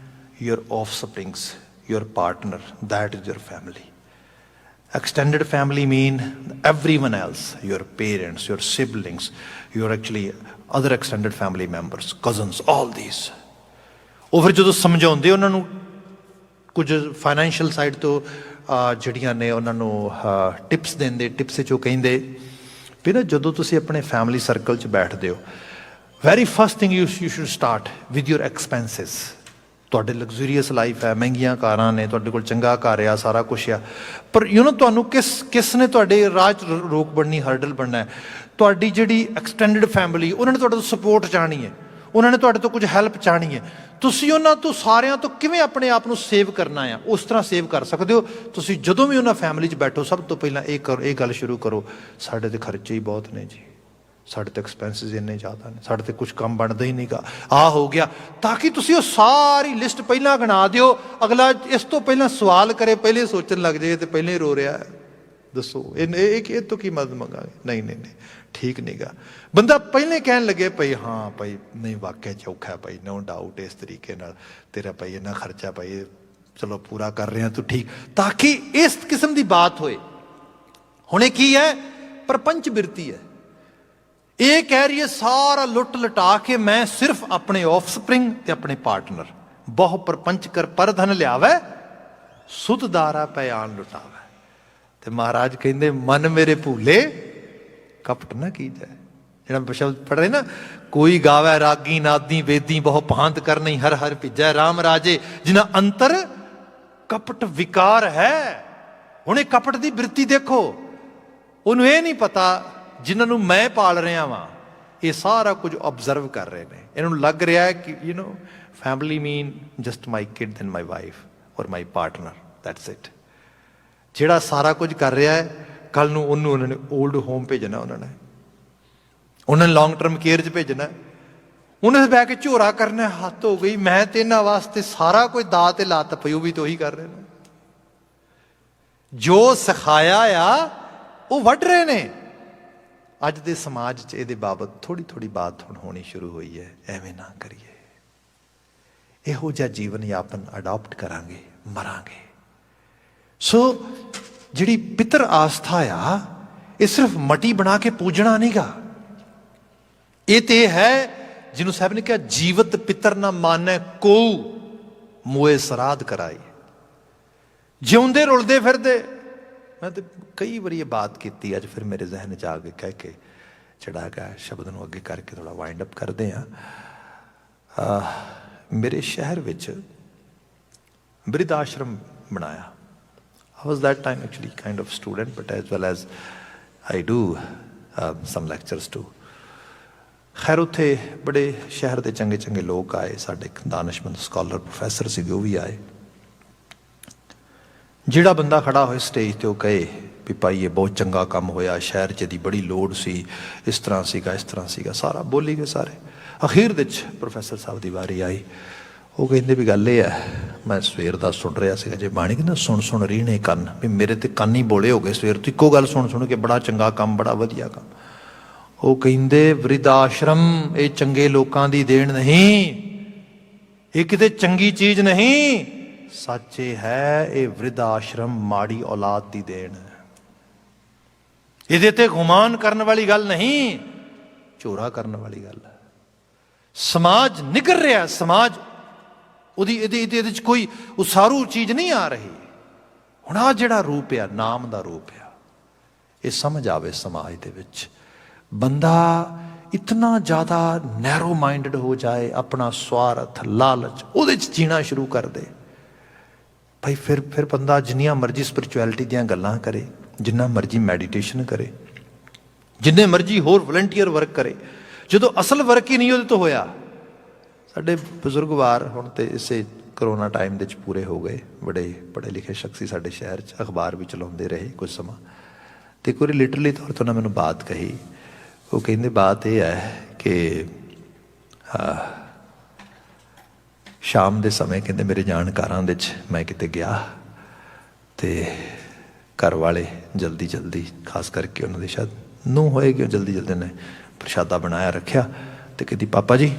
your offsprings, your partner, that is your family. Extended family mean everyone else, your parents, your siblings, your actually other extended family members, cousins, all these. ਉਹ ਫਿਰ ਜਦੋਂ ਸਮਝਾਉਂਦੇ ਉਹਨਾਂ ਨੂੰ ਕੁਝ ਫਾਈਨੈਂਸ਼ੀਅਲ ਸਾਈਡ ਤੋਂ ਜਿਹੜੀਆਂ ਨੇ ਉਹਨਾਂ ਨੂੰ ਟਿਪਸ ਦਿੰਦੇ, ਟਿਪਸ 'ਚ ਉਹ ਕਹਿੰਦੇ ਵੀ ਨਾ ਜਦੋਂ ਤੁਸੀਂ ਆਪਣੇ ਫੈਮਿਲੀ ਸਰਕਲ 'ਚ ਬੈਠਦੇ ਹੋ, very first thing you should start with your expenses. ਤੁਹਾਡੇ ਲਗਜ਼ਰੀਅਸ ਲਾਈਫ ਹੈ, ਮਹਿੰਗੀਆਂ ਕਾਰਾਂ ਨੇ, ਤੁਹਾਡੇ ਕੋਲ ਚੰਗਾ ਘਰ ਆ, ਸਾਰਾ ਕੁਛ ਆ, ਪਰ ਤੁਹਾਨੂੰ ਕਿਸ ਨੇ ਤੁਹਾਡੇ ਰਾਹ 'ਚ ਰੋਕ ਬਣਨੀ, ਹਰਡਲ ਬਣਨਾ ਹੈ? ਤੁਹਾਡੀ ਜਿਹੜੀ ਐਕਸਟੈਂਡਡ ਫੈਮਿਲੀ, ਉਹਨਾਂ ਨੇ ਤੁਹਾਡੇ ਤੋਂ ਸਪੋਰਟ ਚਾਹਣੀ ਹੈ, ਉਹਨਾਂ ਨੇ ਤੁਹਾਡੇ ਤੋਂ ਕੁਝ ਹੈਲਪ ਚਾਹਣੀ ਹੈ। ਤੁਸੀਂ ਉਹਨਾਂ ਤੋਂ ਸਾਰਿਆਂ ਤੋਂ ਕਿਵੇਂ ਆਪਣੇ ਆਪ ਨੂੰ ਸੇਵ ਕਰਨਾ ਆ, ਉਸ ਤਰ੍ਹਾਂ ਸੇਵ ਕਰ ਸਕਦੇ ਹੋ। ਤੁਸੀਂ ਜਦੋਂ ਵੀ ਉਹਨਾਂ ਫੈਮਿਲੀ 'ਚ ਬੈਠੋ, ਸਭ ਤੋਂ ਪਹਿਲਾਂ ਇਹ ਗੱਲ ਸ਼ੁਰੂ ਕਰੋ, ਸਾਡੇ ਤੇ ਖਰਚੇ ਹੀ ਬਹੁਤ ਨੇ ਜੀ, ਸਾਡੇ ਤੇ ਐਕਸਪੈਂਸਿਸ ਇੰਨੇ ਜ਼ਿਆਦਾ ਨੇ, ਸਾਡੇ ਤੇ ਕੁਛ ਕੰਮ ਬਣਦਾ ਹੀ ਨਹੀਂ ਗਾ, ਆਹ ਹੋ ਗਿਆ। ਤਾਂ ਕਿ ਤੁਸੀਂ ਉਹ ਸਾਰੀ ਲਿਸਟ ਪਹਿਲਾਂ ਗਿਣਾ ਦਿਓ, ਅਗਲਾ ਇਸ ਤੋਂ ਪਹਿਲਾਂ ਸਵਾਲ ਕਰੇ, ਪਹਿਲੇ ਸੋਚਣ ਲੱਗ ਜਾਏ ਤੇ ਪਹਿਲੇ ਰੋ ਰਿਹਾ, ਦੱਸੋ ਇਹ ਤੋਂ ਕੀ ਮਦਦ ਮੰਗਾਂਗੇ? ਨਹੀਂ ਨਹੀਂ ਨਹੀਂ, ਠੀਕ ਨਹੀਂ ਗਾ। ਬੰਦਾ ਪਹਿਲੇ ਕਹਿਣ ਲੱਗੇ ਭਾਈ ਹਾਂ ਭਾਈ ਨਹੀਂ ਵਾਕਿਆ ਚ ਔਖਾ ਭਾਈ, ਨੋ ਡਾਊਟ, ਇਸ ਤਰੀਕੇ ਨਾਲ ਤੇਰਾ ਭਾਈ ਇੰਨਾ ਖਰਚਾ ਭਾਈ ਚਲੋ ਪੂਰਾ ਕਰ ਰਹੇ ਹਾਂ ਤੂੰ, ਠੀਕ, ਤਾਂ ਕਿ ਇਸ ਕਿਸਮ ਦੀ ਬਾਤ ਹੋਏ। ਹੁਣ ਇਹ ਕੀ ਹੈ? ਪ੍ਰਪੰਚ ਬਿਰਤੀ ਹੈ। ਇਹ ਕਹਿ ਰਹੀ ਹੈ ਸਾਰਾ ਲੁੱਟ ਲਟਾ ਕੇ ਮੈਂ ਸਿਰਫ ਆਪਣੇ ਆਫਸਪ੍ਰਿੰਗ ਤੇ ਆਪਣੇ ਪਾਰਟਨਰ, ਬਹੁ ਪਰਪੰਚ ਕਰ ਪਰ ਧਨ ਲਿਆਵੈ, ਸੁਤ ਦਾਰਾ ਪੈ ਆਨ ਲੁਟਾਵੈ। ਤੇ ਮਹਾਰਾਜ ਕਹਿੰਦੇ ਮਨ ਮੇਰੇ ਭੂਲੇ ਕਪਟ ਨਾ ਕੀਜੈ। ਜਿਹੜਾ ਸ਼ਬਦ ਪੜ੍ਹ ਰਹੇ ਨਾ, ਕੋਈ ਗਾਵੈ ਰਾਗੀ ਨਾਦੀ ਵੇਦੀ ਬਹੁ ਭਾਂਤ ਕਰ ਨਹੀਂ ਹਰ ਹਰ ਭਿਜੈ ਰਾਮ ਰਾਜੇ ਜਿਨ੍ਹਾਂ ਅੰਤਰ ਕਪਟ ਵਿਕਾਰ ਹੈ। ਹੁਣ ਇਹ ਕਪਟ ਦੀ ਬਿਰਤੀ ਦੇਖੋ, ਉਹਨੂੰ ਇਹ ਨਹੀਂ ਪਤਾ ਜਿਨ੍ਹਾਂ ਨੂੰ ਮੈਂ ਪਾਲ ਰਿਹਾ ਵਾਂ, ਇਹ ਸਾਰਾ ਕੁਝ ਆਬਜ਼ਰਵ ਕਰ ਰਹੇ ਨੇ। ਇਹਨਾਂ ਨੂੰ ਲੱਗ ਰਿਹਾ ਹੈ ਕਿ family mean just my kid and my wife ਔਰ ਮਾਈ ਪਾਰਟਨਰ, ਦੈਟਸ ਇਟ। ਜਿਹੜਾ ਸਾਰਾ ਕੁਝ ਕਰ ਰਿਹਾ ਹੈ, ਕੱਲ ਨੂੰ ਉਹਨੂੰ ਉਹਨਾਂ ਨੇ ਓਲਡ ਹੋਮ ਭੇਜਣਾ, ਉਹਨਾਂ ਨੇ ਲੌਂਗ ਟਰਮ ਕੇਅਰ 'ਚ ਭੇਜਣਾ, ਉਹਨੇ ਬਹਿ ਕੇ ਝੋਰਾ ਕਰਨਾ, ਹੱਥ ਹੋ ਗਈ, ਮੈਂ ਤੇ ਇਹਨਾਂ ਵਾਸਤੇ ਸਾਰਾ ਕੁਝ ਦਾਅ ਤੇ ਲਾਤ ਪਈ, ਉਹ ਵੀ ਤਾਂ ਉਹੀ ਕਰ ਰਹੇ ਨੇ। ਜੋ ਸਿਖਾਇਆ ਆ ਉਹ ਵੱਢ ਰਹੇ ਨੇ। ਅੱਜ ਦੇ ਸਮਾਜ 'ਚ ਇਹਦੇ ਬਾਬਤ ਥੋੜ੍ਹੀ ਥੋੜ੍ਹੀ ਬਾਤ ਹੁਣ ਹੋਣੀ ਸ਼ੁਰੂ ਹੋਈ ਹੈ। ਐਵੇਂ ਨਾ ਕਰੀਏ, ਇਹੋ ਜਿਹਾ ਜੀਵਨ ਯਾਪਨ ਅਡਾਪਟ ਕਰਾਂਗੇ, ਮਰਾਂਗੇ। ਸੋ ਜਿਹੜੀ ਪਿਤਰ ਆਸਥਾ ਆ, ਇਹ ਸਿਰਫ ਮਟੀ ਬਣਾ ਕੇ ਪੂਜਣਾ ਨਹੀਂ ਗਾ, ਇਹ ਤੇ ਹੈ ਜਿਹਨੂੰ ਸਾਹਿਬ ਨੇ ਕਿਹਾ ਜੀਵਤ ਪਿਤਰ ਨਾ ਮਾਨੈ ਕੋ ਮੋਏ ਸਰਾਧ ਕਰਾਈ। ਜਿਉਂਦੇ ਰੁਲਦੇ ਫਿਰਦੇ, ਮੈਂ ਤੇ ਕਈ ਵਾਰੀ ਇਹ ਬਾਤ ਕੀਤੀ, ਅੱਜ ਫਿਰ ਮੇਰੇ ਜ਼ਿਹਨ 'ਚ ਆ ਕੇ ਕਹਿ ਕੇ ਜਿਹੜਾ ਹੈਗਾ ਸ਼ਬਦ ਨੂੰ ਅੱਗੇ ਕਰਕੇ ਥੋੜ੍ਹਾ ਵਾਈਂਡ ਅਪ ਕਰਦੇ ਹਾਂ। ਮੇਰੇ ਸ਼ਹਿਰ ਵਿੱਚ ਬਿਰਧ ਆਸ਼ਰਮ ਬਣਾਇਆ। I was that time actually kind of student, but as well as I do some lectures too. ਖੈਰ ਉੱਥੇ ਬੜੇ ਸ਼ਹਿਰ ਦੇ ਚੰਗੇ ਚੰਗੇ ਲੋਕ ਆਏ, ਸਾਡੇ ਇੱਕ ਦਾਨਿਸ਼ਮੰਦ ਸਕਾਲਰ ਪ੍ਰੋਫੈਸਰ ਸੀਗੇ, ਉਹ ਵੀ ਆਏ। ਜਿਹੜਾ ਬੰਦਾ ਖੜਾ ਹੋਏ ਸਟੇਜ 'ਤੇ ਉਹ ਕਹੇ ਵੀ ਭਾਈ ਇਹ ਬਹੁਤ ਚੰਗਾ ਕੰਮ ਹੋਇਆ, ਸ਼ਹਿਰ 'ਚ ਇਹਦੀ ਬੜੀ ਲੋੜ ਸੀ, ਇਸ ਤਰ੍ਹਾਂ ਸੀਗਾ, ਇਸ ਤਰ੍ਹਾਂ ਸੀਗਾ, ਸਾਰਾ ਬੋਲੀ ਗਏ ਸਾਰੇ। ਅਖੀਰ ਦੇ 'ਚ ਪ੍ਰੋਫੈਸਰ ਸਾਹਿਬ ਦੀ ਵਾਰੀ ਆਈ। ਉਹ ਕਹਿੰਦੇ ਵੀ ਗੱਲ ਇਹ ਹੈ, ਮੈਂ ਸਵੇਰ ਦਾ ਸੁਣ ਰਿਹਾ ਸੀਗਾ, ਜੇ ਬਾਣੀ ਕਹਿੰਦਾ ਸੁਣ ਸੁਣ ਰੀਣੇ ਕੰਨ, ਵੀ ਮੇਰੇ ਤੇ ਕੰਨ ਹੀ ਬੋਲੇ ਹੋ ਗਏ ਸਵੇਰ ਤੋਂ, ਇੱਕੋ ਗੱਲ ਸੁਣ ਸੁਣ ਕੇ, ਬੜਾ ਚੰਗਾ ਕੰਮ, ਬੜਾ ਵਧੀਆ ਕੰਮ। ਉਹ ਕਹਿੰਦੇ ਬਿਰਧ ਆਸ਼ਰਮ ਇਹ ਚੰਗੇ ਲੋਕਾਂ ਦੀ ਦੇਣ ਨਹੀਂ, ਇਹ ਕਿਤੇ ਚੰਗੀ ਚੀਜ਼ ਨਹੀਂ, ਸੱਚ ਇਹ ਹੈ, ਇਹ ਵਿਰਧ ਆਸ਼ਰਮ ਮਾੜੀ ਔਲਾਦ ਦੀ ਦੇਣ ਹੈ। ਇਹਦੇ ਤੇ ਗੁਮਾਨ ਕਰਨ ਵਾਲੀ ਗੱਲ ਨਹੀਂ, ਝੋਰਾ ਕਰਨ ਵਾਲੀ ਗੱਲ ਹੈ। ਸਮਾਜ ਨਿਗਰ ਰਿਹਾ, ਸਮਾਜ ਉਹਦੀ ਇਹਦੇ ਚ ਕੋਈ ਉਸਾਰੂ ਚੀਜ਼ ਨਹੀਂ ਆ ਰਹੀ। ਹੁਣ ਆਹ ਜਿਹੜਾ ਰੂਪ ਆ, ਨਾਮ ਦਾ ਰੂਪ ਆ, ਇਹ ਸਮਝ ਆਵੇ ਸਮਾਜ ਦੇ ਵਿੱਚ। ਬੰਦਾ ਇਤਨਾ ਜ਼ਿਆਦਾ ਨੈਰੋ ਮਾਈਂਡਡ ਹੋ ਜਾਏ, ਆਪਣਾ ਸਵਾਰਥ ਲਾਲਚ ਉਹਦੇ 'ਚ ਜੀਣਾ ਸ਼ੁਰੂ ਕਰ ਦੇ ਭਾਈ, ਫਿਰ ਬੰਦਾ ਜਿੰਨੀਆਂ ਮਰਜ਼ੀ ਸਪਿਰਿਚੁਅਲਿਟੀ ਦੀਆਂ ਗੱਲਾਂ ਕਰੇ, ਜਿੰਨਾ ਮਰਜ਼ੀ ਮੈਡੀਟੇਸ਼ਨ ਕਰੇ, ਜਿੰਨੇ ਮਰਜ਼ੀ ਹੋਰ ਵਲੰਟੀਅਰ ਵਰਕ ਕਰੇ, ਜਦੋਂ ਅਸਲ ਵਰਕ ਹੀ ਨਹੀਂ ਉਹਦੇ ਤੋਂ ਹੋਇਆ। ਸਾਡੇ ਬਜ਼ੁਰਗਵਾਰ ਹੁਣ ਤੇ ਇਸੇ ਕਰੋਨਾ ਟਾਈਮ ਦੇ ਵਿੱਚ ਪੂਰੇ ਹੋ ਗਏ, ਬੜੇ ਪੜ੍ਹੇ ਲਿਖੇ ਸ਼ਖਸੀ ਸਾਡੇ ਸ਼ਹਿਰ 'ਚ, ਅਖਬਾਰ ਵੀ ਚਲਾਉਂਦੇ ਰਹੇ ਕੁਝ ਸਮਾਂ। ਤੇ ਇੱਕ ਵਾਰੀ ਲਿਟਰਲੀ ਤੌਰ 'ਤੇ ਉਹਨਾਂ ਮੈਨੂੰ ਬਾਤ ਕਹੀ। ਉਹ ਕਹਿੰਦੇ ਬਾਤ ਇਹ ਹੈ ਕਿ ਸ਼ਾਮ ਦੇ ਸਮੇਂ ਕਹਿੰਦੇ ਮੇਰੇ ਜਾਣਕਾਰਾਂ ਦੇ 'ਚ ਮੈਂ ਕਿਤੇ ਗਿਆ ਤੇ ਘਰ ਵਾਲੇ ਜਲਦੀ ਜਲਦੀ, ਖਾਸ ਕਰਕੇ ਉਹਨਾਂ ਦੀ ਸ਼ਾਇਦ ਨੂੰਹ ਹੋਏਗੀ, ਉਹ ਜਲਦੀ ਜਲਦੀ ਨੇ ਪ੍ਰਸ਼ਾਦਾ ਬਣਾਇਆ ਰੱਖਿਆ ਤੇ ਕਹਿੰਦੀ ਪਾਪਾ ਜੀ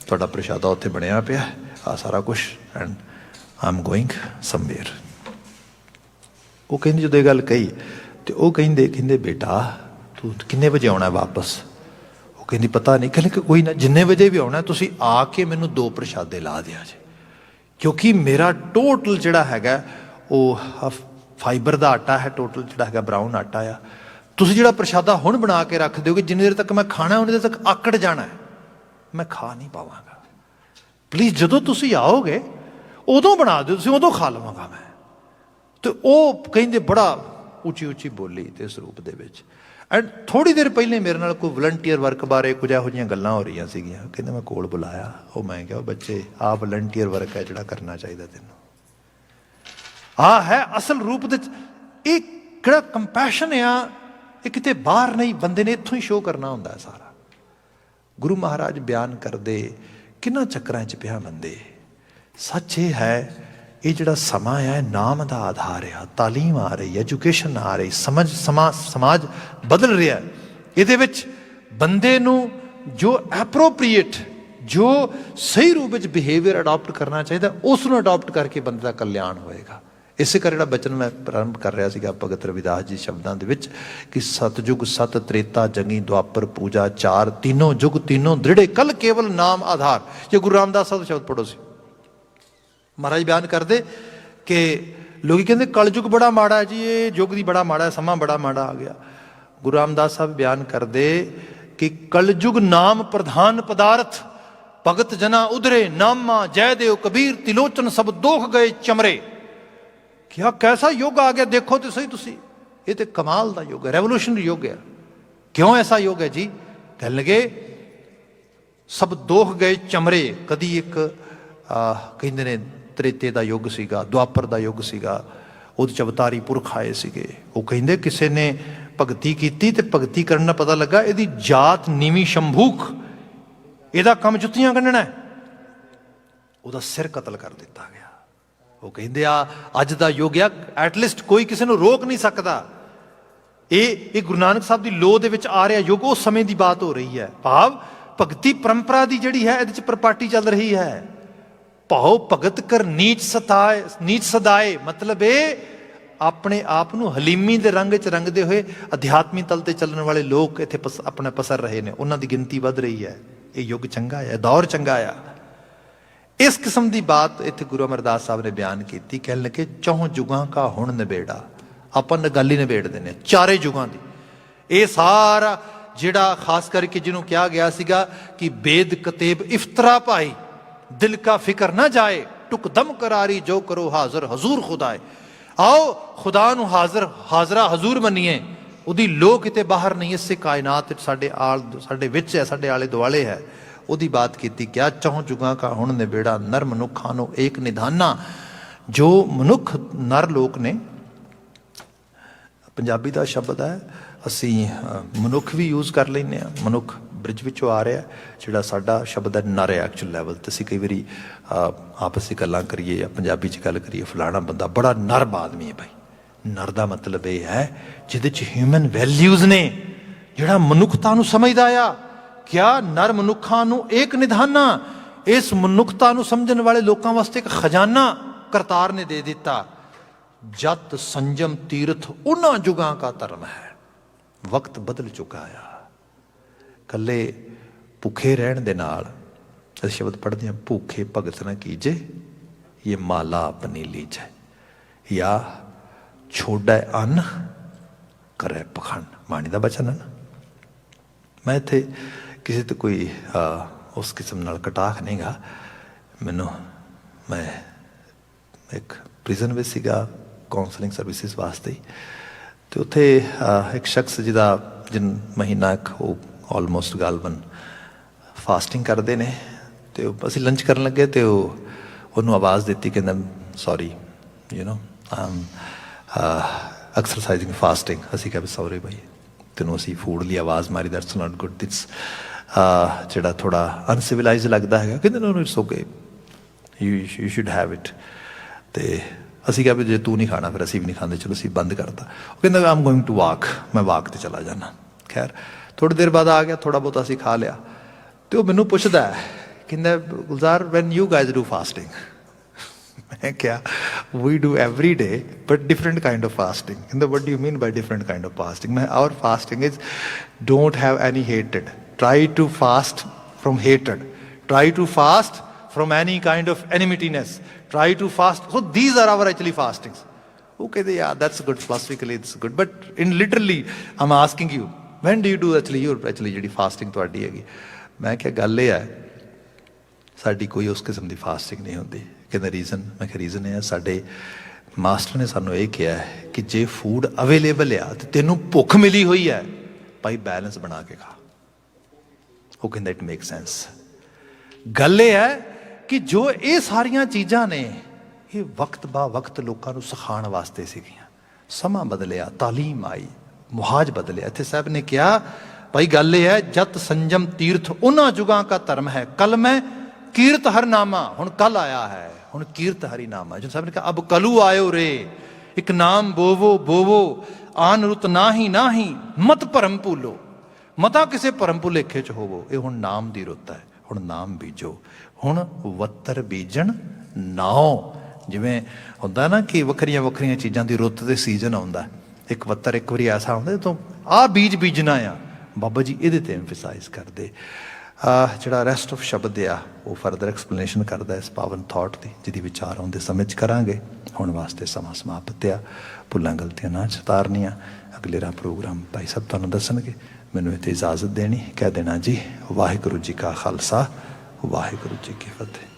ਤੁਹਾਡਾ ਪ੍ਰਸ਼ਾਦਾ ਉੱਥੇ ਬਣਿਆ ਪਿਆ ਆ ਸਾਰਾ ਕੁਛ, ਐਂਡ ਆਮ ਗੋਇੰਗ ਸਮਵੇਅਰ। ਉਹ ਕਹਿੰਦੀ ਜਦੋਂ ਇਹ ਗੱਲ ਕਹੀ ਤੇ ਉਹ ਕਹਿੰਦੇ ਬੇਟਾ ਤੂੰ ਕਿੰਨੇ ਵਜੇ ਆਉਣਾ ਵਾਪਸ? ਉਹ ਕਹਿੰਦੀ ਪਤਾ ਨਹੀਂ। ਕਹਿੰਦੇ ਕਿ ਕੋਈ ਨਾ, ਜਿੰਨੇ ਵਜੇ ਵੀ ਆਉਣਾ ਤੁਸੀਂ ਆ ਕੇ ਮੈਨੂੰ 2 ਪ੍ਰਸ਼ਾਦੇ ਲਾ ਦਿਆ ਜੇ, ਕਿਉਂਕਿ ਮੇਰਾ ਟੋਟਲ ਜਿਹੜਾ ਹੈਗਾ ਉਹ ਫਾਈਬਰ ਦਾ ਆਟਾ ਹੈ, ਟੋਟਲ ਜਿਹੜਾ ਹੈਗਾ ਬਰਾਊਨ ਆਟਾ ਆ। ਤੁਸੀਂ ਜਿਹੜਾ ਪ੍ਰਸ਼ਾਦਾ ਹੁਣ ਬਣਾ ਕੇ ਰੱਖ ਦਿਓਗੇ, ਜਿੰਨੀ ਦੇਰ ਤੱਕ ਮੈਂ ਖਾਣਾ ਉਨੀ ਦੇਰ ਤੱਕ ਆਕੜ ਜਾਣਾ ਹੈ, ਮੈਂ ਖਾ ਨਹੀਂ ਪਾਵਾਂਗਾ। ਪਲੀਜ਼ ਜਦੋਂ ਤੁਸੀਂ ਆਓਗੇ ਉਦੋਂ ਬਣਾ ਦਿਓ, ਤੁਸੀਂ ਉਦੋਂ ਖਾ ਲਵਾਂਗਾ ਮੈਂ। ਤੇ ਉਹ ਕਹਿੰਦੇ ਬੜਾ ਉੱਚੀ ਉੱਚੀ ਬੋਲੀ ਤੇ ਇਸ ਰੂਪ ਦੇ ਵਿੱਚ। ਐਂਡ ਥੋੜ੍ਹੀ ਦੇਰ ਪਹਿਲੇ ਮੇਰੇ ਨਾਲ ਕੋਈ ਵਲੰਟੀਅਰ ਵਰਕ ਬਾਰੇ ਕੁਝ ਇਹੋ ਜਿਹੀਆਂ ਗੱਲਾਂ ਹੋ ਰਹੀਆਂ ਸੀਗੀਆਂ। ਕਹਿੰਦੇ ਮੈਂ ਕੋਲ ਬੁਲਾਇਆ, ਉਹ ਮੈਂ ਕਿਹਾ ਬੱਚੇ ਆਹ ਵਲੰਟੀਅਰ ਵਰਕ ਹੈ ਜਿਹੜਾ ਕਰਨਾ ਚਾਹੀਦਾ ਤੈਨੂੰ, ਆਹ ਹੈ ਅਸਲ ਰੂਪ ਦੇ। ਇਹ ਕਿਹੜਾ ਕੰਪੈਸ਼ਨ ਆ, ਇਹ ਕਿਤੇ ਬਾਹਰ ਨਹੀਂ, ਬੰਦੇ ਨੇ ਇੱਥੋਂ ਹੀ ਸ਼ੋਅ ਕਰਨਾ ਹੁੰਦਾ ਸਾਰਾ। ਗੁਰੂ ਮਹਾਰਾਜ ਬਿਆਨ ਕਰਦੇ ਕਿੰਨਾ ਚੱਕਰਾਂ 'ਚ ਪਿਆ ਬੰਦੇ। ਸੱਚ ਇਹ ਹੈ, ਇਹ ਜਿਹੜਾ ਸਮਾਂ ਹੈ ਨਾਮ ਦਾ ਆਧਾਰ ਆ, ਤਾਲੀਮ ਆ ਰਹੀ, ਐਜੂਕੇਸ਼ਨ ਆ ਰਹੀ, ਸਮਾਜ ਬਦਲ ਰਿਹਾ। ਇਹਦੇ ਵਿੱਚ ਬੰਦੇ ਨੂੰ ਜੋ ਐਪਰੋਪਰੀਏਟ, ਜੋ ਸਹੀ ਰੂਪ ਵਿੱਚ ਬਿਹੇਵੀਅਰ ਅਡਾਪਟ ਕਰਨਾ ਚਾਹੀਦਾ, ਉਸ ਨੂੰ ਅਡਾਪਟ ਕਰਕੇ ਬੰਦੇ ਦਾ ਕਲਿਆਣ ਹੋਏਗਾ। ਇਸੇ ਕਰ ਜਿਹੜਾ ਬਚਨ ਮੈਂ ਪ੍ਰਾਰੰਭ ਕਰ ਰਿਹਾ ਸੀਗਾ ਭਗਤ ਰਵਿਦਾਸ ਜੀ ਸ਼ਬਦਾਂ ਦੇ ਵਿੱਚ ਕਿ ਸਤਜੁਗ ਸਤ ਤ੍ਰੇਤਾ ਜੰਗੀ ਦੁਆਪਰ ਪੂਜਾ ਚਾਰ, तीनों जुग तीनों दृढ़े कल केवल नाम आधार। ये गुरु रामदास साहब शब्द पढ़ो सी। महाराज बयान करते कि लोग कहते कलयुग बड़ा माड़ा है जी, ये युग दी बड़ा माड़ा है, समा बड़ा माड़ा आ गया। गुरु रामदास साहब बयान करते कि कलयुग नाम प्रधान पदार्थ, भगत जना उधरे नामा जयदेव कबीर तिलोचन सब दोख गए चमरे। क्या कैसा युग आ गया, देखो तो सही तुसी, ये तो कमाल का युग है, रेवोल्यूशनरी युग है। क्यों ऐसा युग है जी? कह लगे सब दोख गए चमरे। कदी एक कहते ने त्रेते का युग सीगा, द्वापर का युग सीगा, ਉਹਦੇ 'ਚ ਅਵਤਾਰੀ ਪੁਰਖ ਆਏ ਸੀਗੇ। ਉਹ ਕਹਿੰਦੇ ਕਿਸੇ ਨੇ ਭਗਤੀ ਕੀਤੀ ਤੇ ਭਗਤੀ ਕਰਨ ਨਾਲ ਪਤਾ ਲੱਗਾ ਇਹਦੀ ਜਾਤ ਨੀਵੀਂ ਸ਼ੰਭੂਕ, ਇਹਦਾ ਕੰਮ ਜੁੱਤੀਆਂ ਕੱਢਣਾ, ਉਹਦਾ ਸਿਰ ਕਤਲ ਕਰ ਦਿੱਤਾ ਗਿਆ। ਉਹ ਕਹਿੰਦੇ ਆ ਅੱਜ ਦਾ ਯੁੱਗ ਆ, ਐਟਲੀਸਟ ਕੋਈ ਕਿਸੇ ਨੂੰ ਰੋਕ ਨਹੀਂ ਸਕਦਾ। ਇਹ ਗੁਰੂ ਨਾਨਕ ਸਾਹਿਬ ਦੀ ਲੋਹ ਦੇ ਵਿੱਚ ਆ ਰਿਹਾ ਯੁੱਗ, ਉਸ ਸਮੇਂ ਦੀ ਬਾਤ ਹੋ ਰਹੀ ਹੈ। ਭਾਵ ਭਗਤੀ ਪਰੰਪਰਾ ਦੀ ਜਿਹੜੀ ਹੈ ਇਹਦੇ 'ਚ ਪ੍ਰਪਾਟੀ ਚੱਲ ਰਹੀ ਹੈ। ਭਾਉ ਭਗਤ ਕਰ ਨੀਚ ਸਤਾਏ, ਨੀਚ ਸਦਾਏ, ਮਤਲਬ ਇਹ ਆਪਣੇ ਆਪ ਨੂੰ ਹਲੀਮੀ ਦੇ ਰੰਗ 'ਚ ਰੰਗਦੇ ਹੋਏ ਅਧਿਆਤਮੀ ਤਲ ਤੇ ਚੱਲਣ ਵਾਲੇ ਲੋਕ ਇੱਥੇ ਆਪਣੇ ਪਸਰ ਰਹੇ ਨੇ, ਉਹਨਾਂ ਦੀ ਗਿਣਤੀ ਵੱਧ ਰਹੀ ਹੈ। ਇਹ ਯੁੱਗ ਚੰਗਾ ਹੈ, ਦੌਰ ਚੰਗਾ ਆ। ਇਸ ਕਿਸਮ ਦੀ ਬਾਤ ਇੱਥੇ ਗੁਰੂ ਅਮਰਦਾਸ ਸਾਹਿਬ ਨੇ ਬਿਆਨ ਕੀਤੀ। ਕਹਿਣ ਲੱਗੇ ਚੌਂ ਯੁਗਾਂ ਕਾ ਹੁਣ ਨਿਬੇੜਾ। ਆਪਾਂ ਗੱਲ ਹੀ ਨਿਬੇੜ ਦਿੰਦੇ, ਚਾਰੇ ਯੁਗਾਂ ਦੀ। ਇਹ ਸਾਰਾ ਜਿਹੜਾ ਖਾਸ ਕਰਕੇ ਜਿਹਨੂੰ ਕਿਹਾ ਗਿਆ ਸੀਗਾ ਕਿ ਬੇਦ ਕਤੇਬ ਇਫਤਰਾ ਭਾਈ, ਦਿਲ ਕਾ ਫਿਕਰ ਨਾ ਜਾਏ, ਟੁਕ ਦਮ ਕਰਾਰੀ ਜੋ ਕਰੋ ਹਾਜ਼ਰ ਹਜ਼ੂਰ ਖੁਦਾਏ। ਆਓ ਖੁਦਾ ਨੂੰ ਹਾਜ਼ਰਾ ਹਜ਼ੂਰ ਮੰਨੀਏ, ਉਹਦੀ ਲੋਹ ਕਿਤੇ ਬਾਹਰ ਨਹੀਂ, ਇਸੇ ਕਾਇਨਾਤ ਸਾਡੇ ਵਿੱਚ ਹੈ, ਸਾਡੇ ਆਲੇ ਦੁਆਲੇ ਹੈ। ਉਹਦੀ ਬਾਤ ਕੀਤੀ। ਕਿਆ ਚੌਂ ਯੁਗਾਂ ਕਾ ਹੁਣ ਨਿਬੇੜਾ, ਨਰ ਮਨੁੱਖਾਂ ਨੂੰ ਏਕ ਨਿਧਾਨਾ। ਜੋ ਮਨੁੱਖ ਨਰ ਲੋਕ ਨੇ, ਪੰਜਾਬੀ ਦਾ ਸ਼ਬਦ ਹੈ, ਅਸੀਂ ਮਨੁੱਖ ਵੀ ਯੂਜ਼ ਕਰ ਲੈਂਦੇ ਹਾਂ। ਮਨੁੱਖ ਬ੍ਰਿਜ ਵਿੱਚੋਂ ਆ ਰਿਹਾ, ਜਿਹੜਾ ਸਾਡਾ ਸ਼ਬਦ ਹੈ ਨਰ ਹੈ ਐਕਚੁਅਲ ਲੈਵਲ ਤੇ। ਅਸੀਂ ਕਈ ਵਾਰੀ ਆਪਸ ਵਿੱਚ ਗੱਲਾਂ ਕਰੀਏ ਜਾਂ ਪੰਜਾਬੀ 'ਚ ਗੱਲ ਕਰੀਏ, ਫਲਾਣਾ ਬੰਦਾ ਬੜਾ ਨਰਮ ਆਦਮੀ ਹੈ। ਭਾਈ ਨਰ ਦਾ ਮਤਲਬ ਇਹ ਹੈ ਜਿਹਦੇ 'ਚ ਹਿਊਮਨ ਵੈਲਿਊਜ਼ ਨੇ, ਜਿਹੜਾ ਮਨੁੱਖਤਾ ਨੂੰ ਸਮਝਦਾ ਆ। ਕਿਆ ਨਰ ਮਨੁੱਖਾਂ ਨੂੰ ਏਕ ਨਿਧਾਨਾ, ਇਸ ਮਨੁੱਖਤਾ ਨੂੰ ਸਮਝਣ ਵਾਲੇ ਲੋਕਾਂ ਵਾਸਤੇ ਇੱਕ ਖਜ਼ਾਨਾ। करतार ने दे दिता, जत संयम तीर्थ उन्हां जुगां का धर्म है। वक्त बदल चुका आ। कल्ले भुखे रहण दे नाल असीं शब्द पढ़ते हैं, भूखे भगत न कीजे ये माला अपनी लीजे, या छोड़े अन्न करे पखंड। बाणी दा बचन है ना। मैं इत्थे किसी तो कोई उस किस्म नाल कटाख नहीं गा। मैनू मैं एक प्रिजन में सीगा काउंसलिंग सर्विसिज वास्ते, तो उत्थे एक शख्स जिन महीना वो ऑलमोस्ट गालबन फास्टिंग करते हैं, तो असीं लंच करन लगे तो उन्होंने आवाज़ दी, कहना sorry you know I am exercising fasting. असीं कहा सॉरी भाई, तेनों असीं फूड लिए आवाज़ मारी, दैट्स नॉट गुड, दिट्स जिहड़ा थोड़ा अनसिविलाइज लगता है। कहते no it's okay, you should have it. तो असीं कहा भी जे तू नहीं खाना फिर असीं भी नहीं खाते, चलो असीं बंद करता। वो कहता I am going to walk, मैं वॉक ते चला जाना। खैर थोड़ी देर बाद आ गया, थोड़ा बहुत असीं खा लिया, तो मैनू पुछदा है, कहता Gulzar when you guys do fasting? मैं क्या, we do every day but different kind of fasting. कहता what do you mean by different kind of fasting? मैं our fasting is don't have any हेटेड, ट्राई टू फास्ट फ्रॉम हेटेड, try to fast from any kind of enmityness, try to fast, so these are our actually fastings. वो कहते यार that's good, philosophically it's good, but in literally I am asking you when do you do actually your actually जी fasting तुहाडी हैगी? मैं क्या गल ये है साडी कोई उस किस्म की फास्टिंग नहीं होती। कहते रीजन? मैं क्या रीजन है, साडे मास्टर ने सानू ये कहा है कि जे फूड अवेलेबल आ तो तेनों भुख मिली हुई है भाई बैलेंस बना के खा। वो कहता इट मेक सेंस। गल ये है कि जो ये सारिया चीज़ां ने ये वक्त बा वक्त लोगों को सिखाने वास्ते सीगियां। समा बदलिया, तालीम आई, मुहाज बदलिया। इत्थे साहब ने कहा भाई गल ये है, जत संयम तीर्थ उन्हां जुगां का धर्म है, कल मैं कीर्त हर नामा। हुण कल आया है, हुण कीर्त हरि नामा। जो साहब ने कहा अब कलू आयो रे, एक नाम बोवो बोवो, आन रुत नाही नाही, मत भरम भूलो। मता किसे भरम भुलेखे च होवो। ये हुण नाम दी रुत है, हुण नाम बीजो। हुण वत्तर बीजन नाओ। जिवें हुंदा ना कि वखरियां वखरियां चीज़ां दी रुत ते सीजन आउंदा। एक वत्तर एक वारी ऐसा आउंदा तो आ बीज बीजना आ। बाबा जी इहदे ते एम्फेसाइज करदे। जिहड़ा रैसट ऑफ शब्द आ वो फरदर एक्सपलेनेशन करदा इस पावन थॉट की, जिहदी विचार आउंदे समझ करांगे। हुण वास्ते समा समाप्त आ। भुल्लां गलतियां ना चतारनियां। अगलेरा प्रोग्राम भाई साहब तुहानूं दसणगे। मैनूं इत्थे इजाजत देनी, कह देना जी वाहिगुरू जी का खालसा वाहिगुरू जी की फतेह।